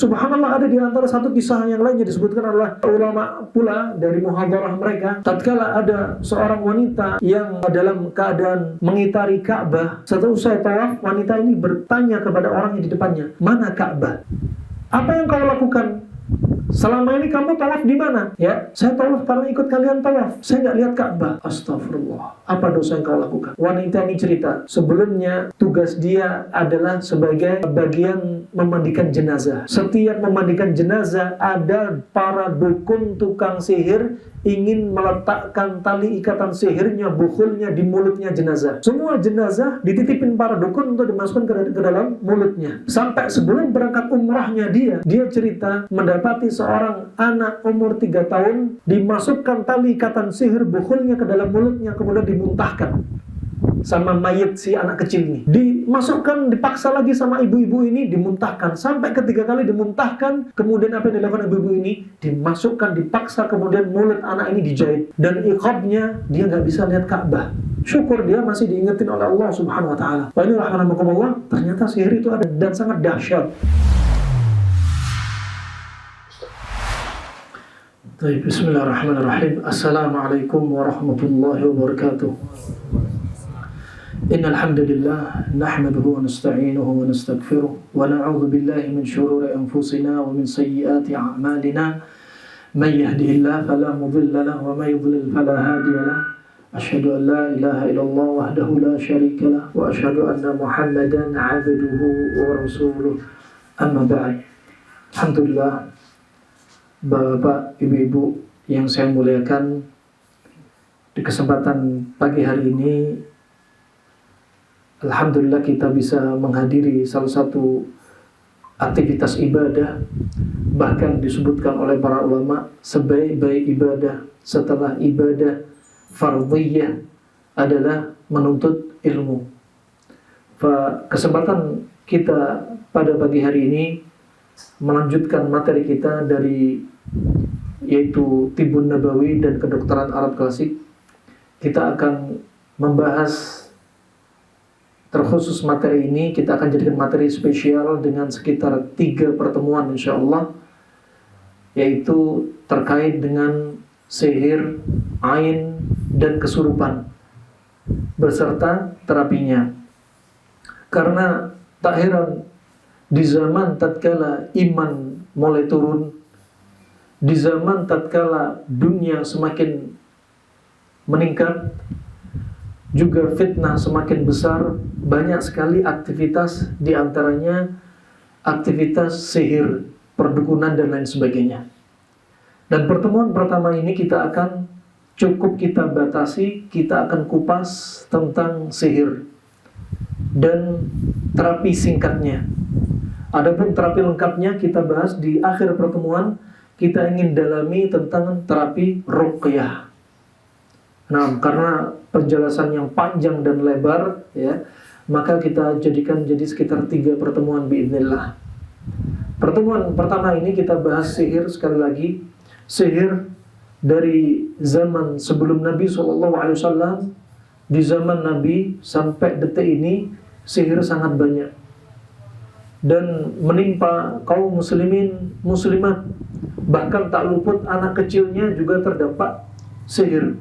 Subhanallah, ada di antara satu kisah yang lainnya disebutkan adalah ulama pula dari muhadharah mereka. Tatkala ada seorang wanita yang dalam keadaan mengitari Ka'bah, setelah usai tawaf, wanita ini bertanya kepada orang yang di depannya, "Mana Ka'bah? Apa yang kau lakukan? Selama ini kamu tawaf di mana?" "Ya, saya tawaf karena ikut kalian tawaf. Saya nggak lihat Ka'bah." "Astagfirullah. Apa dosa yang kau lakukan?" Wanita ini cerita, sebelumnya tugas dia adalah sebagai bagian memandikan jenazah. Setiap memandikan jenazah, ada para dukun tukang sihir ingin meletakkan tali ikatan sihirnya, bukhulnya di mulutnya jenazah. Semua jenazah dititipin para dukun untuk dimasukkan ke dalam mulutnya. Sampai sebelum berangkat umrahnya dia cerita mendapati seorang anak umur 3 tahun dimasukkan tali ikatan sihir bukhulnya ke dalam mulutnya, kemudian dimuntahkan sama mayit si anak kecil ini. Dimasukkan, dipaksa lagi sama ibu-ibu ini, dimuntahkan. Sampai ketiga kali dimuntahkan, kemudian apa yang dilakukan ibu-ibu ini? Dimasukkan, dipaksa, kemudian mulut anak ini dijahit. Dan iqabnya, dia nggak bisa lihat Ka'bah. Syukur dia masih diingetin oleh Allah Subhanahu wa ta'ala. Wa ini rahmanakumullah, ternyata sihir itu ada dan sangat dahsyat. Bismillahirrahmanirrahim. Assalamualaikum warahmatullahi wabarakatuh. Innal hamdalillah nahmaduhu wa nasta'inuhu wa nastaghfiruh wa na'udzu billahi min shururi anfusina wa min sayyiati a'malina. May yahdihillahu fala mudilla lahu wa may yudlil fala hadiya lahu. Asyhadu an la ilaha illallah wahdahu la syarika lahu wa asyhadu anna Muhammadan 'abduhu wa rasuluh. Amma ba'd. Alhamdulillah, Bapak, Ibu-ibu yang saya muliakan, di kesempatan pagi hari ini alhamdulillah kita bisa menghadiri salah satu aktivitas ibadah, bahkan disebutkan oleh para ulama sebaik-baik ibadah setelah ibadah fardhiyah adalah menuntut ilmu. Kesempatan kita pada pagi hari ini melanjutkan materi kita dari yaitu Tibbun Nabawi dan kedokteran Arab klasik. Kita akan membahas terkhusus materi ini, kita akan jadikan materi spesial dengan sekitar 3 pertemuan insyaallah, yaitu terkait dengan sihir, ain, dan kesurupan beserta terapinya. Karena tak heran di zaman tatkala iman mulai turun, di zaman tatkala dunia semakin meningkat, juga fitnah semakin besar, banyak sekali aktivitas, diantaranya aktivitas sihir, perdukunan, dan lain sebagainya. Dan pertemuan pertama ini kita akan kupas tentang sihir dan terapi singkatnya. Adapun terapi lengkapnya kita bahas di akhir pertemuan. Kita ingin dalami tentang terapi ruqyah. Nah, karena penjelasan yang panjang dan lebar, ya, maka kita jadikan jadi sekitar 3 pertemuan biidznillah. Pertemuan pertama ini kita bahas sihir, sekali lagi sihir dari zaman sebelum Nabi SAW. Di zaman Nabi sampai detik ini sihir sangat banyak dan menimpa kaum muslimin muslimat, bahkan tak luput anak kecilnya juga terdampak sihir.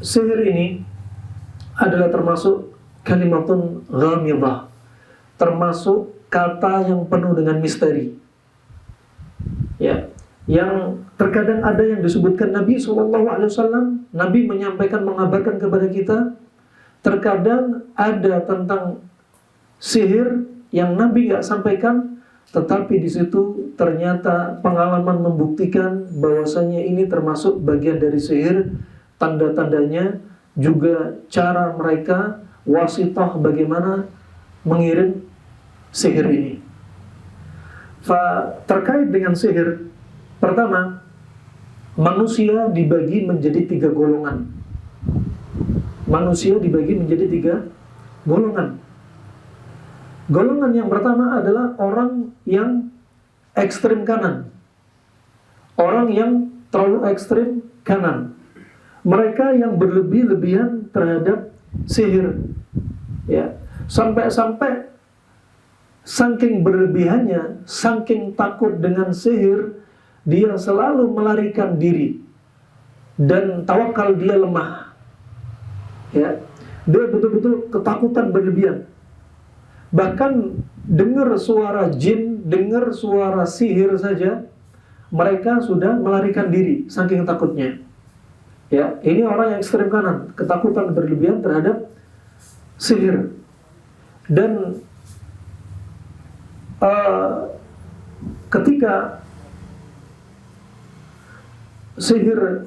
Sihir ini adalah termasuk kalimatun ghamidah, termasuk kata yang penuh dengan misteri, ya, yang terkadang ada yang disebutkan Nabi SAW. Nabi menyampaikan, mengabarkan kepada kita. Terkadang ada tentang sihir yang Nabi nggak sampaikan, tetapi di situ ternyata pengalaman membuktikan bahwasanya ini termasuk bagian dari sihir, tanda-tandanya, juga cara mereka wasithah bagaimana mengirim sihir ini. Terkait dengan sihir, pertama, manusia dibagi menjadi 3 golongan. Manusia dibagi menjadi 3 golongan. Golongan yang pertama adalah orang yang ekstrem kanan. Orang yang terlalu ekstrem kanan. Mereka yang berlebih-lebihan terhadap sihir. Ya, sampai-sampai saking berlebihannya, saking takut dengan sihir, dia selalu melarikan diri dan tawakal dia lemah. Ya, dia betul-betul ketakutan berlebihan. Bahkan dengar suara jin, dengar suara sihir saja, mereka sudah melarikan diri saking takutnya. Ya, ini orang yang ekstrem kanan, ketakutan berlebihan terhadap sihir. Dan ketika sihir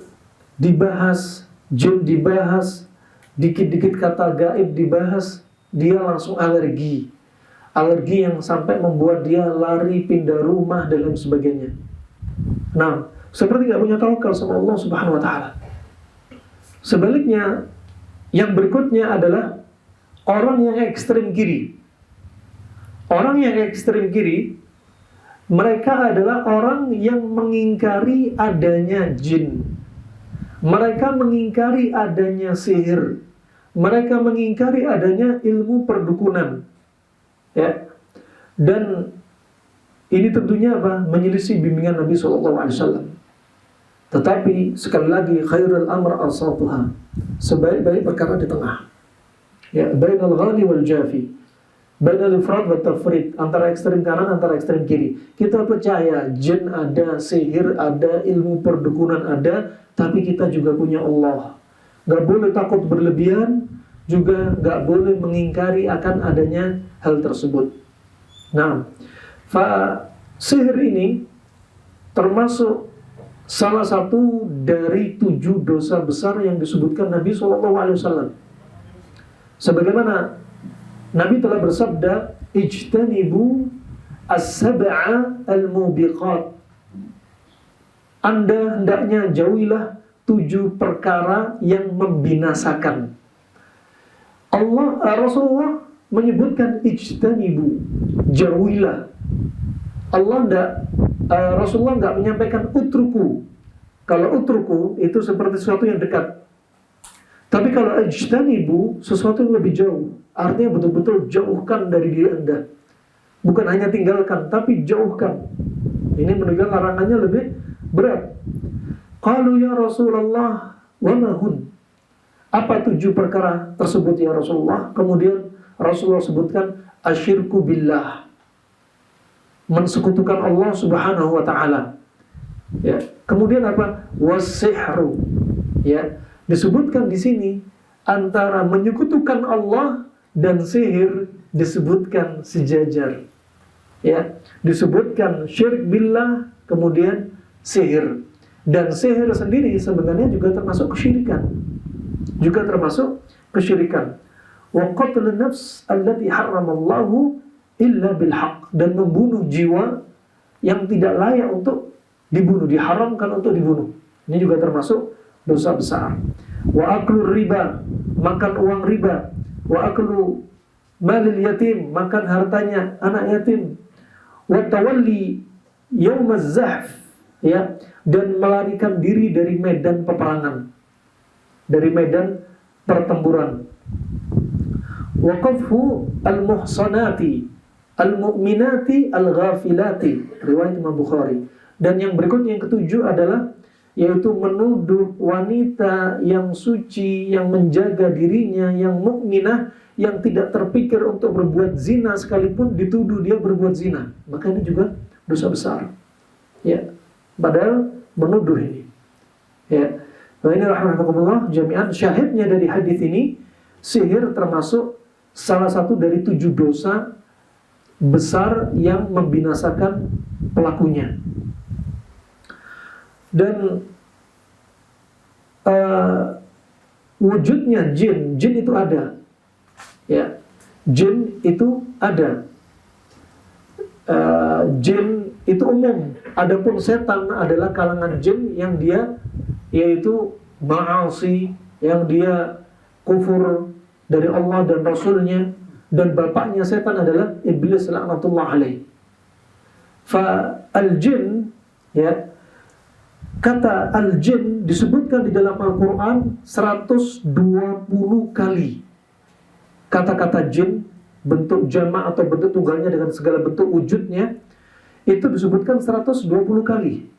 dibahas, jin dibahas, dikit-dikit kata gaib dibahas, dia langsung alergi. Alergi yang sampai membuat dia lari, pindah rumah, dan lain sebagainya. Nah, seperti gak punya tawakal sama Allah Subhanahu wa Ta'ala. Sebaliknya, yang berikutnya adalah orang yang ekstrem kiri. Orang yang ekstrem kiri, mereka adalah orang yang mengingkari adanya jin. Mereka mengingkari adanya sihir. Mereka mengingkari adanya ilmu perdukunan. Ya. Dan ini tentunya apa? Menyelisih bimbingan Nabi SAW. Tetapi sekali lagi, khairul amr awsatuha. Sebaik-baik perkara di tengah. Ya, bainal ghali wal jafi. Bainal ifrat wa tafrit, antara ekstrem kanan, antara ekstrem kiri. Kita percaya jin ada, sihir ada, ilmu perdukunan ada, tapi kita juga punya Allah. Gak boleh takut berlebihan, juga gak boleh mengingkari akan adanya hal tersebut. Nah, sihir ini termasuk salah satu dari 7 dosa besar yang disebutkan Nabi SAW. Sebagaimana Nabi telah bersabda, ijtanibu as-sab'a al-mubiqat. Anda hendaknya jauhilah 7 perkara yang membinasakan. Rasulullah menyebutkan ijtanibu, jauhilah. Rasulullah enggak menyampaikan utruku. Kalau utruku itu seperti sesuatu yang dekat. Tapi kalau ijtanibu, sesuatu yang lebih jauh. Artinya betul-betul jauhkan dari diri Anda. Bukan hanya tinggalkan, tapi jauhkan. Ini menunjukkan larangannya lebih berat. Qalu ya Rasulullah, wa ma hun? Apa 7 perkara tersebut ya Rasulullah? Kemudian Rasulullah sebutkan asyirku billah. Mensekutukan Allah Subhanahu wa Ta'ala. Ya. Kemudian apa? Wasihru. Ya. Disebutkan di sini antara menyekutukan Allah dan sihir disebutkan sejajar. Ya, disebutkan syirik billah, kemudian sihir. Dan sihir sendiri sebenarnya juga termasuk kesyirikan. Juga termasuk kesyirikan. Wa qatlun nafs allati harramallahu illa bil haqq, dan membunuh jiwa yang tidak layak untuk dibunuh, diharamkan untuk dibunuh. Ini juga termasuk dosa besar. Wa aklu riba, makan uang riba. Wa aklu malil yatim, makan hartanya anak yatim. Wa tawalli yaumaz zahf, ya, dan melarikan diri dari medan peperangan, dari medan pertempuran. Wa qadfu al-muhsanati al-mu'minati al-ghafilati, riwayat Imam Bukhari. Dan yang berikutnya, yang ketujuh adalah yaitu menuduh wanita yang suci, yang menjaga dirinya, yang mukminah, yang tidak terpikir untuk berbuat zina sekalipun dituduh dia berbuat zina. Maka ini juga dosa besar. Ya, padahal menuduh ini. Ya. Nah, ini rahmatullah jami'an, syahidnya dari hadis ini, sihir termasuk salah satu dari 7 dosa besar yang membinasakan pelakunya. Dan wujudnya jin itu ada. Ya, jin itu ada. Jin itu umum. Adapun setan adalah kalangan jin yang dia yaitu ma'asi, yang dia kufur dari Allah dan Rasulnya, dan bapaknya setan adalah iblis laknatullah alaih. Fa al-jin, ya, kata al-jin disebutkan di dalam Al-Quran 120 kali. Kata-kata jin bentuk jamak atau bentuk tunggalnya dengan segala bentuk wujudnya, itu disebutkan 120 kali.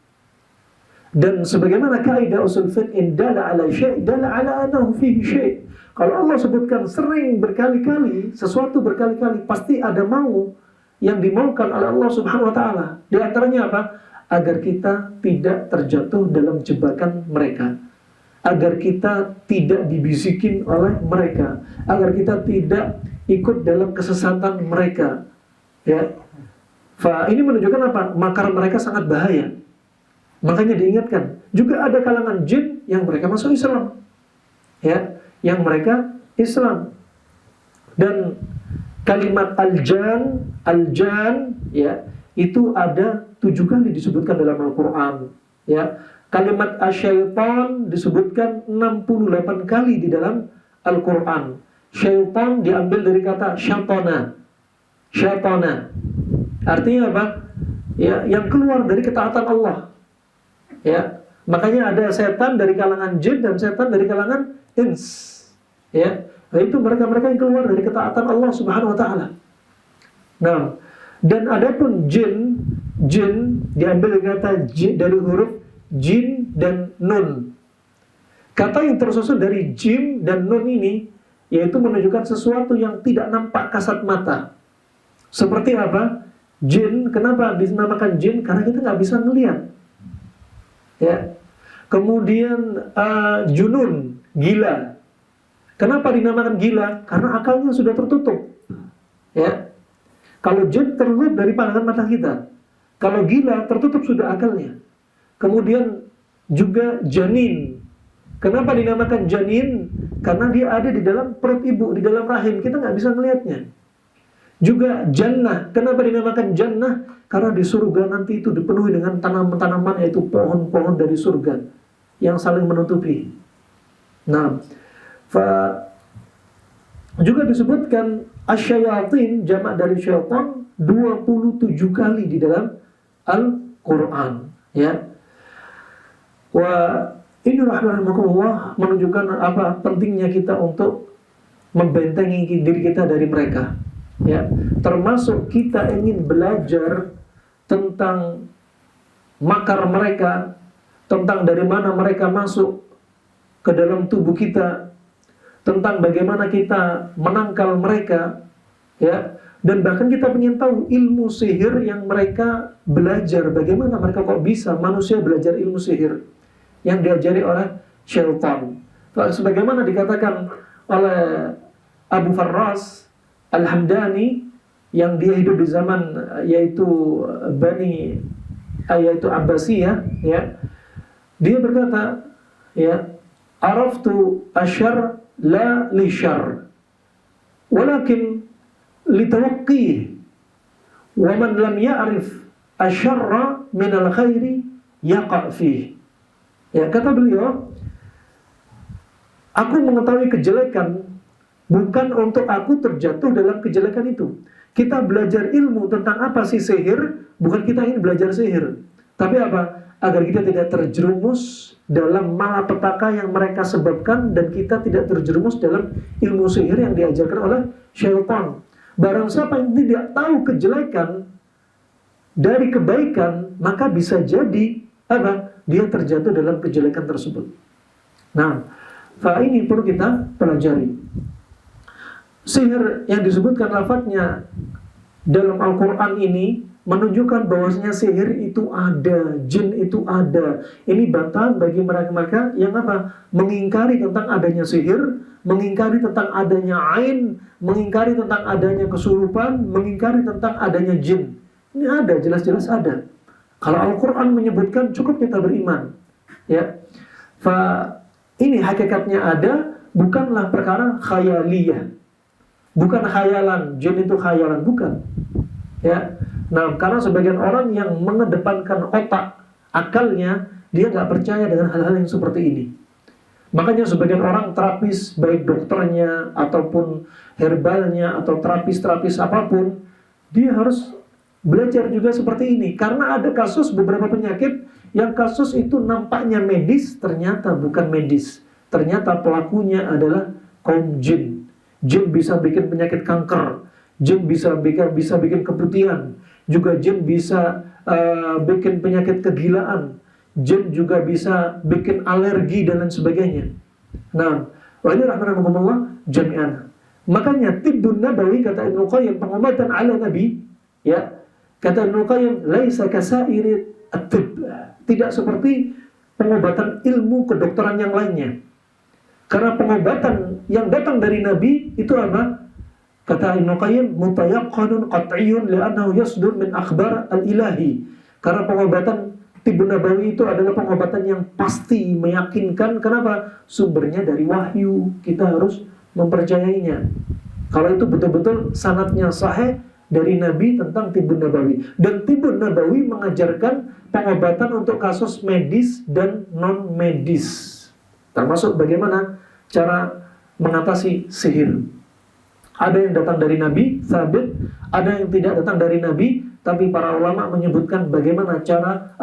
Dan sebagaimana kaidah usul fiqh, in dala ala syai' dala ala annahu fihi syai'. Kalau Allah sebutkan sering berkali-kali, sesuatu berkali-kali, pasti ada mau yang dimaukan oleh Allah Subhanahu wa taala. Di antaranya apa? Agar kita tidak terjatuh dalam jebakan mereka, agar kita tidak dibisikin oleh mereka, agar kita tidak ikut dalam kesesatan mereka. Ya. Ini menunjukkan apa? Makar mereka sangat bahaya. Makanya diingatkan. Juga ada kalangan jin yang mereka masuk Islam. Ya, yang mereka Islam. Dan kalimat al-jan, ya, itu ada 7 kali disebutkan dalam Al-Quran. Ya, kalimat asyaitan disebutkan 68 kali di dalam Al-Quran. Syaitan diambil dari kata syatana. Syatana. Artinya apa? Ya, yang keluar dari ketaatan Allah. Ya, makanya ada setan dari kalangan jin dan setan dari kalangan ins. Ya, nah, itu mereka-mereka yang keluar dari ketaatan Allah Subhanahu wa taala. Nah, dan adapun jin diambil dari kata dari huruf jin dan nun. Kata yang tersusun dari jim dan nun ini yaitu menunjukkan sesuatu yang tidak nampak kasat mata. Seperti apa? Jin, kenapa dinamakan jin? Karena kita nggak bisa melihat. Ya. Kemudian junun, gila. Kenapa dinamakan gila? Karena akalnya sudah tertutup. Ya. Kalau jin tertutup dari pandangan mata kita. Kalau gila tertutup sudah akalnya. Kemudian juga janin. Kenapa dinamakan janin? Karena dia ada di dalam perut ibu, di dalam rahim. Kita nggak bisa melihatnya. Juga jannah. Kenapa dinamakan jannah? Karena di surga nanti itu dipenuhi dengan tanaman-tanaman, yaitu pohon-pohon dari surga yang saling menutupi. Nah, juga disebutkan asyayatin, jamak dari syaitan, 27 kali di dalam Al-Quran. Ya. Ini rahimahullah menunjukkan apa pentingnya kita untuk membentengi diri kita dari mereka. Ya, termasuk kita ingin belajar tentang makar mereka, tentang dari mana mereka masuk ke dalam tubuh kita, tentang bagaimana kita menangkal mereka, ya, dan bahkan kita ingin tahu ilmu sihir yang mereka belajar, bagaimana mereka kok bisa manusia belajar ilmu sihir yang diajari oleh syaitan. Sebagaimana dikatakan oleh Abu Farras Al-Hamdani yang dia hidup di zaman yaitu Abbasiyah, ya. Dia berkata, ya, araftu asyar la li syar walakin li tawaqqih wa man lam ya'rif asyarra min al-khairi yaqa' fih. Ya, kata beliau, aku mengetahui kejelekan bukan untuk aku terjatuh dalam kejelekan itu. Kita belajar ilmu tentang apa sih sihir, bukan kita ingin belajar sihir. Tapi apa? Agar kita tidak terjerumus dalam malapetaka yang mereka sebabkan, dan kita tidak terjerumus dalam ilmu sihir yang diajarkan oleh syaitan. Barang siapa yang tidak tahu kejelekan dari kebaikan, maka bisa jadi apa? Dia terjatuh dalam kejelekan tersebut. Nah, ini perlu kita pelajari. Sihir yang disebutkan lafadznya dalam Al-Quran ini menunjukkan bahwasanya sihir itu ada, jin itu ada. Ini bantahan bagi mereka-mereka yang apa? Mengingkari tentang adanya sihir, mengingkari tentang adanya ain, mengingkari tentang adanya kesurupan, mengingkari tentang adanya jin. Ini ada, jelas-jelas ada. Kalau Al-Quran menyebutkan, cukup kita beriman. Ya, ini hakikatnya ada, bukanlah perkara khayaliyah. Bukan khayalan, jin itu khayalan, bukan. Ya. Nah, karena sebagian orang yang mengedepankan otak, akalnya, dia nggak percaya dengan hal-hal yang seperti ini. Makanya sebagian orang terapis, baik dokternya, ataupun herbalnya, atau terapis apapun, dia harus belajar juga seperti ini. Karena ada kasus beberapa penyakit, yang kasus itu nampaknya medis, ternyata bukan medis. Ternyata pelakunya adalah kaum jin. Jin bisa bikin penyakit kanker. jin bisa bikin keputihan, juga jin bisa bikin penyakit kegilaan, jin juga bisa bikin alergi dan lain sebagainya. Nah, wa ini rahmatullah jami'an. Makanya tibbun nabawi, kata Ibnu Qayyim, pengobatan ala Nabi, ya, kata Ibnu Qayyim, laisa kasairi at-tibb, tidak seperti pengobatan ilmu kedokteran yang lainnya. Karena pengobatan yang datang dari Nabi itu apa? Kata Ibnu Qayyim, mutayaqqanun qat'iyyun li'annahu yasdur min akhbar al-ilahi. Karena pengobatan tibbun nabawi itu adalah pengobatan yang pasti, meyakinkan. Kenapa? Sumbernya dari wahyu. Kita harus mempercayainya. Kalau itu betul-betul sanadnya sahih dari Nabi tentang tibbun nabawi. Dan tibbun nabawi mengajarkan pengobatan untuk kasus medis dan non-medis. Termasuk bagaimana cara mengatasi sihir. Ada yang datang dari Nabi, sabit, ada yang tidak datang dari Nabi, tapi para ulama menyebutkan bagaimana cara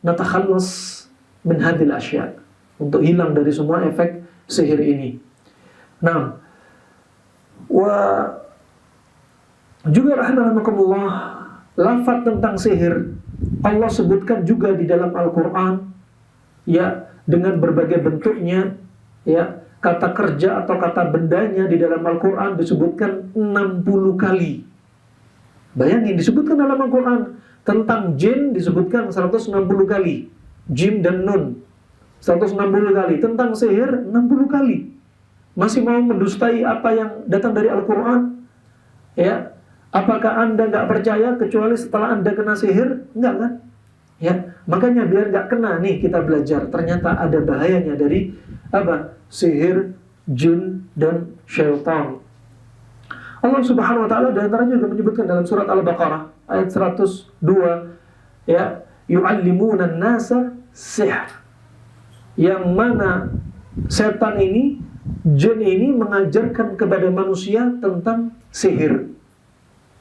natakhallus min hadhil asya, untuk hilang dari semua efek sihir ini. Nah, juga rahimahumullah, lafaz tentang sihir Allah sebutkan juga di dalam Al-Qur'an, ya, dengan berbagai bentuknya, ya. Kata kerja atau kata bendanya di dalam Al-Qur'an disebutkan 60 kali. Bayangin, disebutkan dalam Al-Qur'an tentang jin disebutkan 160 kali. Jim dan nun 160 kali, tentang sihir 60 kali. Masih mau mendustai apa yang datang dari Al-Qur'an? Ya. Apakah Anda nggak percaya kecuali setelah Anda kena sihir? Enggak kan? Ya, makanya biar nggak kena nih kita belajar. Ternyata ada bahayanya dari sihir, jin dan syaitan. Allah Subhanahu wa taala di antaranya juga menyebutkan dalam surat Al-Baqarah ayat 102, ya, yu'allimuna an-nasa sihr. Yang mana setan ini, jin ini mengajarkan kepada manusia tentang sihir.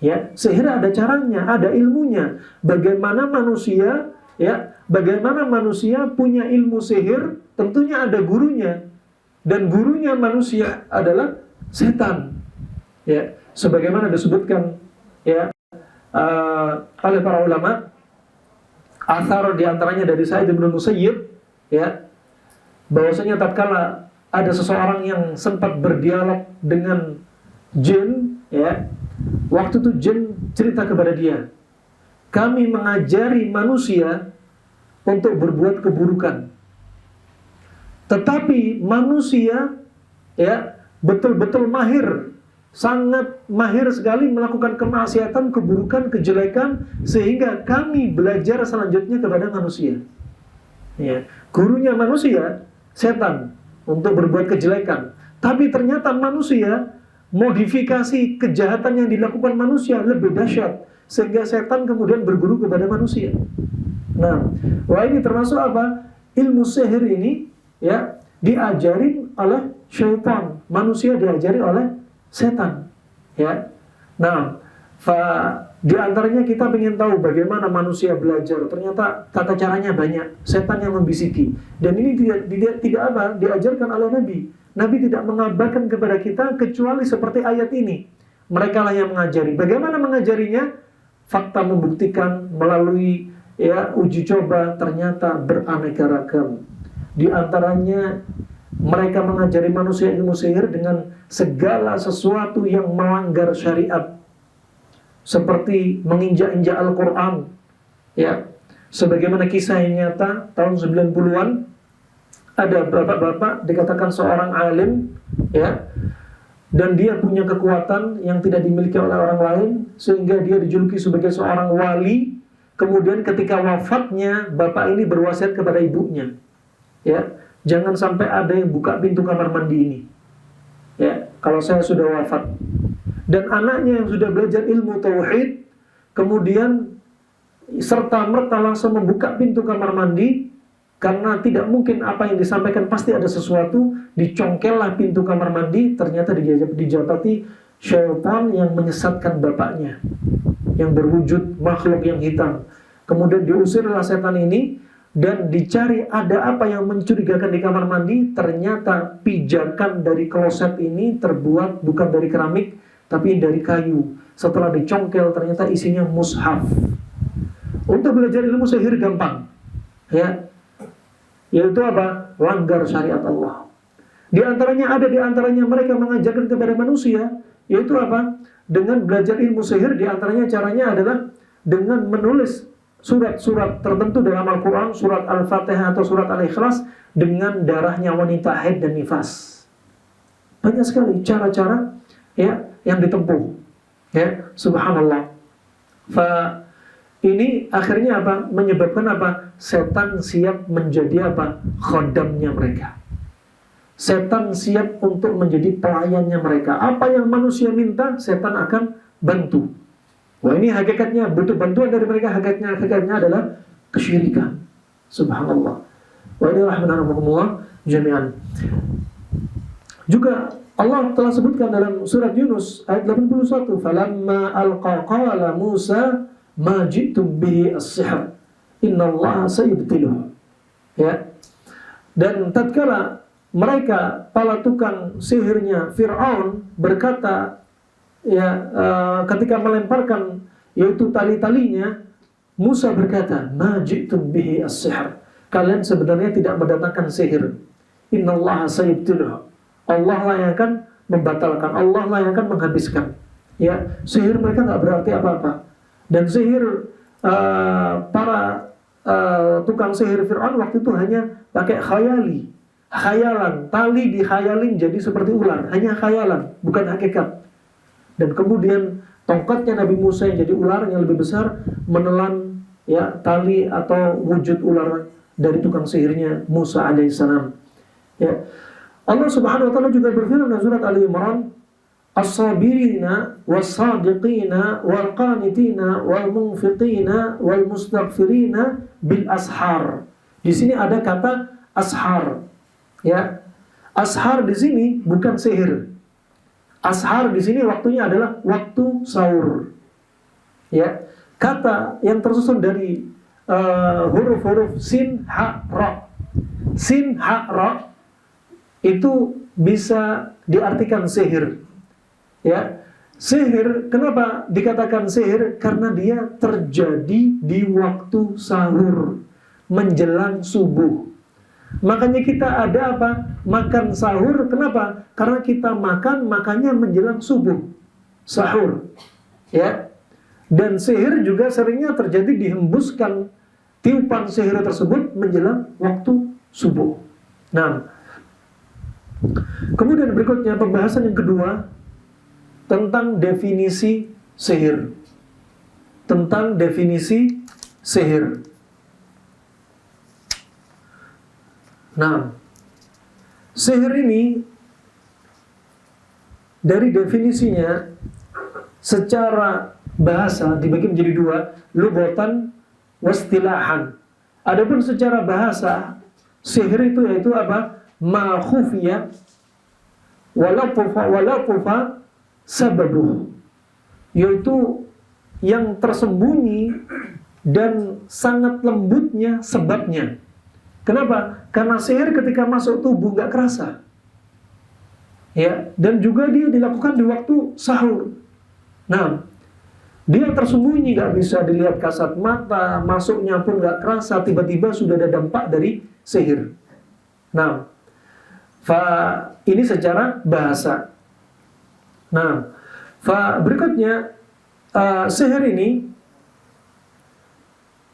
Ya, sihir ada caranya, ada ilmunya. Bagaimana manusia punya ilmu sihir, tentunya ada gurunya. Dan gurunya manusia adalah setan. Ya, sebagaimana disebutkan, ya, oleh para ulama, athar di antaranya dari Sa'id bin Musayyib, ya, bahwasanya tatkala ada seseorang yang sempat berdialog dengan jin, ya, waktu itu jin cerita kepada dia, kami mengajari manusia untuk berbuat keburukan, tetapi manusia, ya, betul-betul mahir, sangat mahir sekali melakukan kemaksiatan, keburukan, kejelekan, sehingga kami belajar selanjutnya kepada manusia. Ya, gurunya manusia setan untuk berbuat kejelekan, tapi ternyata manusia modifikasi kejahatan yang dilakukan manusia lebih dahsyat, sehingga setan kemudian berguru kepada manusia. Nah, ini termasuk apa? Ilmu sihir ini, ya, diajarin oleh syaitan, manusia diajari oleh setan, ya. Nah, di antaranya kita ingin tahu bagaimana manusia belajar. Ternyata tata caranya banyak. Setan yang membisiki, dan ini tidak diajarkan oleh Nabi. Nabi tidak mengabarkan kepada kita kecuali seperti ayat ini. Mereka lah yang mengajari. Bagaimana mengajarinya? Fakta membuktikan melalui, ya, uji coba ternyata beraneka ragam. Di antaranya mereka mengajari manusia ilmu sihir dengan segala sesuatu yang melanggar syariat, seperti menginjak-injak Al-Quran, ya. Sebagaimana kisah yang nyata tahun 90-an, ada bapak-bapak dikatakan seorang alim, ya, dan dia punya kekuatan yang tidak dimiliki oleh orang lain, sehingga dia dijuluki sebagai seorang wali. Kemudian ketika wafatnya, bapak ini berwasiat kepada ibunya, ya, jangan sampai ada yang buka pintu kamar mandi ini, ya, kalau saya sudah wafat. Dan anaknya yang sudah belajar ilmu tauhid, kemudian serta-merta langsung membuka pintu kamar mandi, karena tidak mungkin apa yang disampaikan pasti ada sesuatu. Dicongkellah pintu kamar mandi, ternyata dijapati syaitan yang menyesatkan bapaknya, yang berwujud makhluk yang hitam. Kemudian diusirlah setan ini, dan dicari ada apa yang mencurigakan di kamar mandi. Ternyata pijakan dari kloset ini terbuat bukan dari keramik, tapi dari kayu. setelah dicongkel ternyata isinya mushaf. Untuk belajar ilmu sihir gampang, ya, yaitu apa? Langgar syariat Allah. Di antaranya mereka mengajarkan kepada manusia, yaitu apa? Dengan belajar ilmu sihir, di antaranya caranya adalah dengan menulis surat-surat tertentu dalam Al-Quran, surat Al-Fatihah atau surat Al-Ikhlas dengan darahnya wanita haid dan nifas. Banyak sekali cara-cara, ya, yang ditempuh, ya, subhanallah. Ini akhirnya apa? Menyebabkan apa? Setan siap menjadi apa? Khodamnya mereka. Setan siap untuk menjadi pelayannya mereka. Apa yang manusia minta, setan akan bantu. Wah, ini hakikatnya butuh bantuan dari mereka. Hakikatnya adalah kesyirikan. Subhanallah. Wa ini rahmanahumullah jami'an. Juga Allah telah sebutkan dalam surat Yunus ayat 81, "Falamma alqa qala Musa ma ji'tum bihi as-sihr innallaha sayubtiluh." Ya. Dan tatkala mereka, para tukang sihirnya Fir'aun berkata, ya, ketika melemparkan yaitu tali-talinya, Musa berkata, "Ma ji'tum bihi as-sihr." Kalian sebenarnya tidak mendatangkan sihir. Innallaha sayubtiluh. Allah lah yang akan membatalkan, Allah lah yang akan menghabiskan. Ya, sihir mereka nggak berarti apa-apa. Dan sihir para tukang sihir Fir'aun waktu itu hanya pakai khayalan, tali dikhayalin jadi seperti ular, hanya khayalan, bukan hakikat. Dan kemudian tongkatnya Nabi Musa yang jadi ular yang lebih besar menelan, ya, tali atau wujud ular dari tukang sihirnya Musa alaihissalam. Ya. Allah Subhanahu wa taala juga berfirman dalam surat Ali Imran, "As-sabirina was-sadiqina wal-qanitina wal-munfiqina wal-mustaghfirina bil ashar." Di sini ada kata ashar. Ya. Ashar di sini bukan sihir. Ashar di sini waktunya adalah waktu sahur. Ya. Kata yang tersusun dari huruf-huruf sin ha ra. Sin ha ra itu bisa diartikan sihir. Ya. Sihir, kenapa dikatakan sihir? Karena dia terjadi di waktu sahur, menjelang subuh. Makanya kita ada apa? Makan sahur. Kenapa? Karena kita makannya menjelang subuh, sahur. Ya. Dan sihir juga seringnya terjadi dihembuskan tiupan sihir tersebut menjelang waktu subuh. Nah, kemudian berikutnya pembahasan yang kedua tentang definisi sihir. Tentang definisi sihir. Nah, sihir ini dari definisinya secara bahasa dibagi menjadi dua, lughatan wastilahan. Adapun secara bahasa, sihir itu yaitu apa? Ma khufiya walaqufa sababuh, yaitu yang tersembunyi dan sangat lembutnya sebabnya. Kenapa? Karena sihir ketika masuk tubuh gak kerasa. Ya, dan juga dia dilakukan di waktu sahur. Nah, dia tersembunyi, gak bisa dilihat kasat mata, masuknya pun gak kerasa, tiba-tiba sudah ada dampak dari sihir. Nah, ini secara bahasa. Nah, berikutnya sihir ini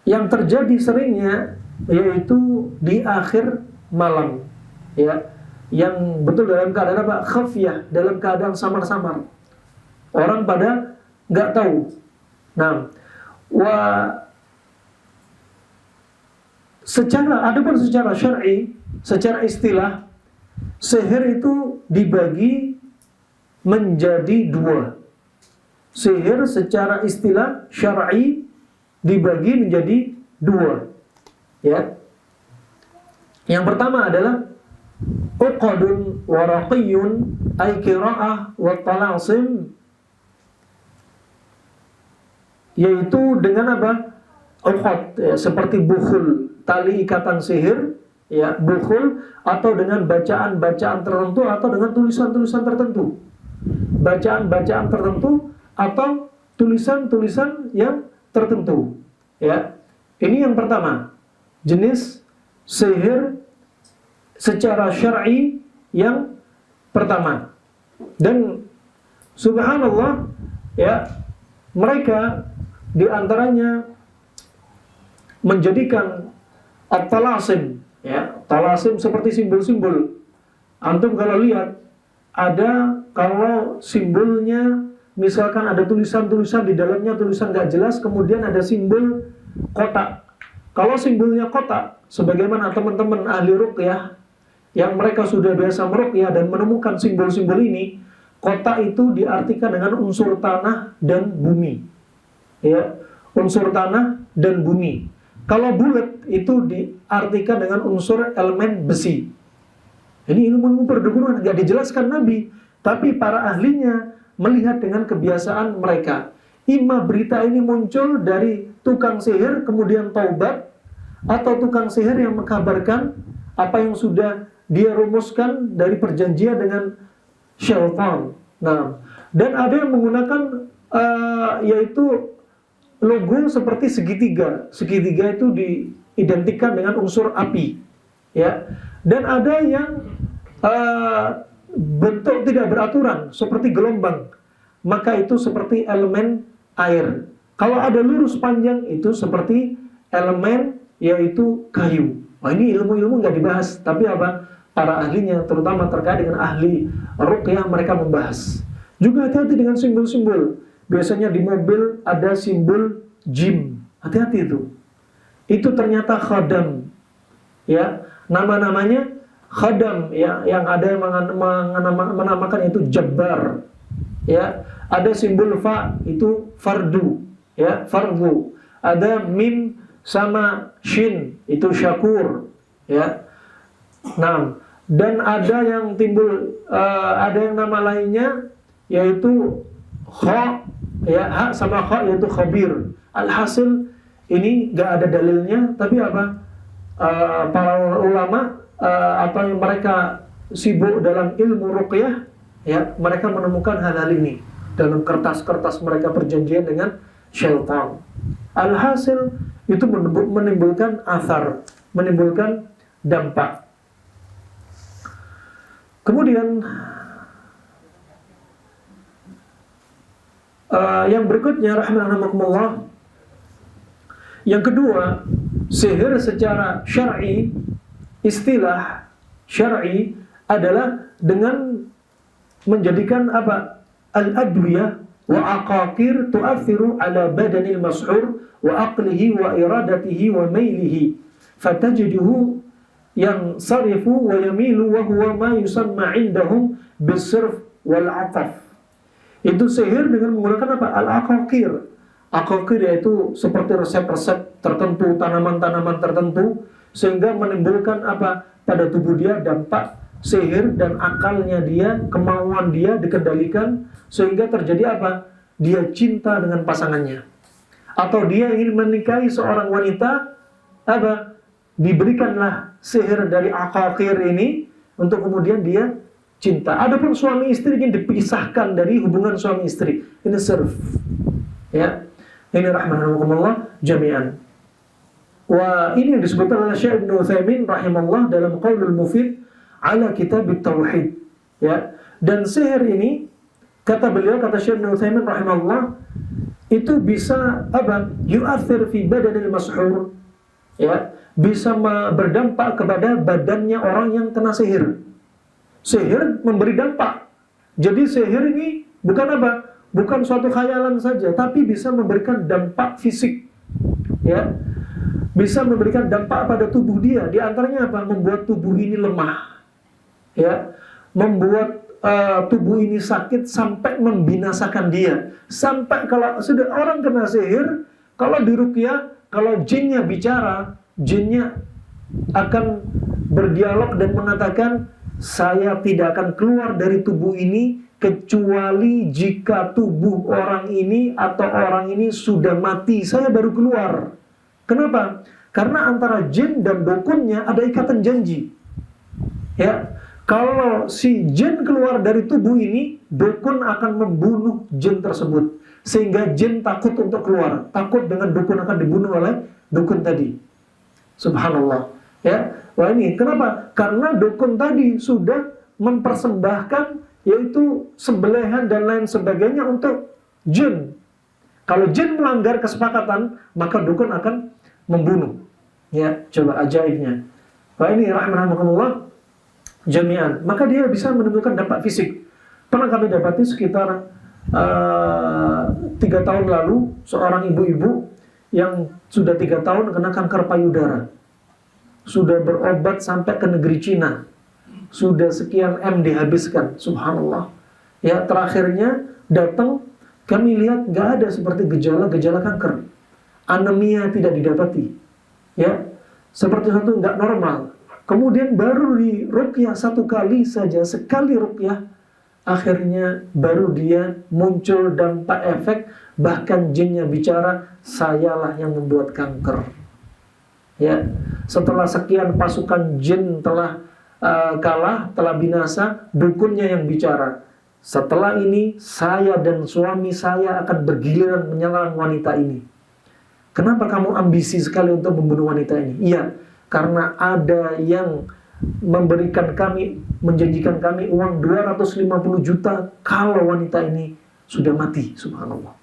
yang terjadi seringnya yaitu di akhir malam, ya, yang betul dalam keadaan apa? Khafiyah, dalam keadaan samar-samar. Orang pada nggak tahu. Nah, adapun secara syar'i, secara istilah, sihir itu dibagi menjadi dua. Sihir secara istilah syar'i dibagi menjadi dua. Ya. Yang pertama adalah uqadun wa raqiyun ay qira'ah wa tala'sim, yaitu dengan apa? Uqad, ya, seperti bukhul, tali ikatan sihir, ya, bukhul, atau dengan bacaan-bacaan tertentu atau dengan tulisan-tulisan tertentu. Bacaan-bacaan tertentu atau tulisan-tulisan yang tertentu. Ya, ini yang pertama, jenis sihir secara syar'i yang pertama. Dan subhanallah, ya, mereka diantaranya menjadikan at-talasim, ya, talasim seperti simbol-simbol. Antum kalau lihat, ada kalau simbolnya misalkan ada tulisan-tulisan di dalamnya, tulisan nggak jelas, kemudian ada simbol kotak. Kalau simbolnya kotak, sebagaimana teman-teman ahli ruqyah yang mereka sudah biasa meruqyah dan menemukan simbol-simbol ini, kotak itu diartikan dengan unsur tanah dan bumi. Ya, unsur tanah dan bumi. Kalau bulat itu diartikan dengan unsur elemen besi. Ini ilmu perdukunan nggak dijelaskan Nabi, tapi para ahlinya melihat dengan kebiasaan mereka. Ima berita ini muncul dari tukang sihir kemudian taubat, atau tukang sihir yang mengkabarkan apa yang sudah dia rumuskan dari perjanjian dengan syaitan. Nah, dan ada yang menggunakan yaitu logo seperti segitiga. Segitiga itu diidentikan dengan unsur api, ya. Dan ada yang bentuk tidak beraturan seperti gelombang, maka itu seperti elemen air. Kalau ada lurus panjang itu seperti elemen yaitu kayu. Wah, ini ilmu-ilmu nggak dibahas, tapi apa? Para ahlinya, terutama terkait dengan ahli ruqyah, mereka membahas. Juga hati-hati dengan simbol-simbol. Biasanya di mobil ada simbol jim. Hati-hati itu. Itu ternyata khadam. Ya, nama-namanya khadam, ya, yang ada yang menamakan itu jabbar. Ya, ada simbol fa itu fardu, ya, fardu. Ada mim sama shin itu syakur, ya. Nah, dan ada yang timbul ada yang nama lainnya yaitu kha, ya, ha sama kha yaitu khabir. Alhasil ini gak ada dalilnya, tapi apa? Para ulama atau yang mereka sibuk dalam ilmu ruqyah, ya, mereka menemukan hal-hal ini dalam kertas-kertas mereka perjanjian dengan syaitan. Alhasil itu menimbulkan athar, menimbulkan dampak. Kemudian yang berikutnya, rahimakumullah, yang kedua, sihir secara syar'i, istilah syar'i adalah dengan menjadikan apa? Al-adwiyah wa aqaqir tu'athiru ala badanil mash'ur wa aqlihi wa iradatihi wa mailihi fatajiduhu yang sarifu wa yamilu wa huwa ma yusamma indahum bisirf wal ataf. Itu sihir dengan menggunakan apa? Al-aqaqir. Aqaqir yaitu seperti resep-resep tertentu, tanaman-tanaman tertentu, sehingga menimbulkan apa? Pada tubuh dia dampak sihir, dan akalnya dia, kemauan dia dikendalikan, sehingga terjadi apa? Dia cinta dengan pasangannya. Atau dia ingin menikahi seorang wanita, apa? Diberikanlah sihir dari aqaqir ini untuk kemudian dia cinta. Adapun suami istri ingin dipisahkan dari hubungan suami istri, ini sirf. Ya. Ini rahimahumullah jami'an. Wa ini yang disebutkan oleh Syekh Ibnu Utsaimin rahimahullah dalam Qaulul Mufid ala Kitab Tauhid. Ya. Dan sihir ini, kata beliau, kata Syekh Ibnu Utsaimin rahimahullah, itu bisa apa? Yu'athir fi badanil mashhur. Ya, bisa berdampak kepada badannya orang yang kena sihir. Sihir memberi dampak. Jadi sihir ini bukan apa? Bukan suatu khayalan saja, tapi bisa memberikan dampak fisik. Ya. Bisa memberikan dampak pada tubuh dia. Di antaranya apa? Membuat tubuh ini lemah. Ya. Membuat tubuh ini sakit sampai membinasakan dia. Sampai kalau sudah orang kena sihir, kalau diruqyah, kalau jinnya bicara, jinnya akan berdialog dan mengatakan, saya tidak akan keluar dari tubuh ini kecuali jika tubuh orang ini atau orang ini sudah mati, saya baru keluar. Kenapa? Karena antara jin dan dukunnya ada ikatan janji. Ya, kalau si jin keluar dari tubuh ini, dukun akan membunuh jin tersebut. sehingga jin takut untuk keluar, takut dengan dukun akan dibunuh oleh dukun tadi. Subhanallah. Ya, wah ini kenapa? Karena dukun tadi sudah mempersembahkan yaitu sembelihan dan lain sebagainya untuk jin. Kalau jin melanggar kesepakatan, maka dukun akan membunuh. Ya, coba ajaibnya. Wah ini rahmatullah jami'an. Maka dia bisa menimbulkan dampak fisik. Pernah kami dapati sekitar 3 tahun lalu seorang ibu-ibu yang sudah 3 tahun kena kanker payudara, sudah berobat sampai ke negeri Cina, sudah sekian M dihabiskan, subhanallah. Ya, terakhirnya datang, kami lihat nggak ada seperti gejala-gejala kanker, anemia tidak didapati, ya, seperti satu nggak normal. Kemudian baru di ruqyah 1 kali saja, sekali ruqyah, akhirnya baru dia muncul dampak efek, bahkan jinnya bicara, sayalah yang membuat kanker. Ya, setelah sekian pasukan jin telah kalah, telah binasa, dukunnya yang bicara. Setelah ini, saya dan suami saya akan bergiliran menyerang wanita ini. Kenapa kamu ambisi sekali untuk membunuh wanita ini? Iya, karena ada yang memberikan kami, menjanjikan kami uang 250 juta kalau wanita ini sudah mati, subhanallah.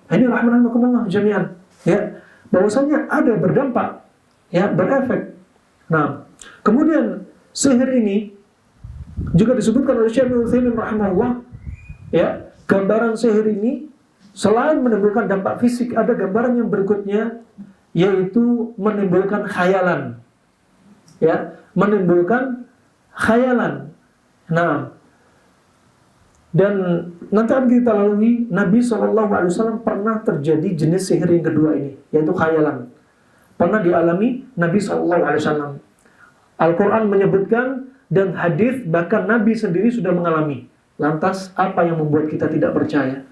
Ini rahmatullah jami'an. Ya, bahwasanya ada berdampak, ya, berefek. Nah, kemudian sihir ini juga disebutkan oleh Syekh Ibnu Utsaimin rahimahullah, ya, gambaran sihir ini selain menimbulkan dampak fisik, ada gambaran yang berikutnya, yaitu menimbulkan khayalan. Ya, menimbulkan khayalan. Nah, dan nanti akan kita lalui, Nabi SAW pernah terjadi jenis sihir yang kedua ini, yaitu khayalan. Pernah dialami Nabi SAW. Al-Quran menyebutkan dan hadis bahkan Nabi sendiri sudah mengalami. Lantas apa yang membuat kita tidak percaya?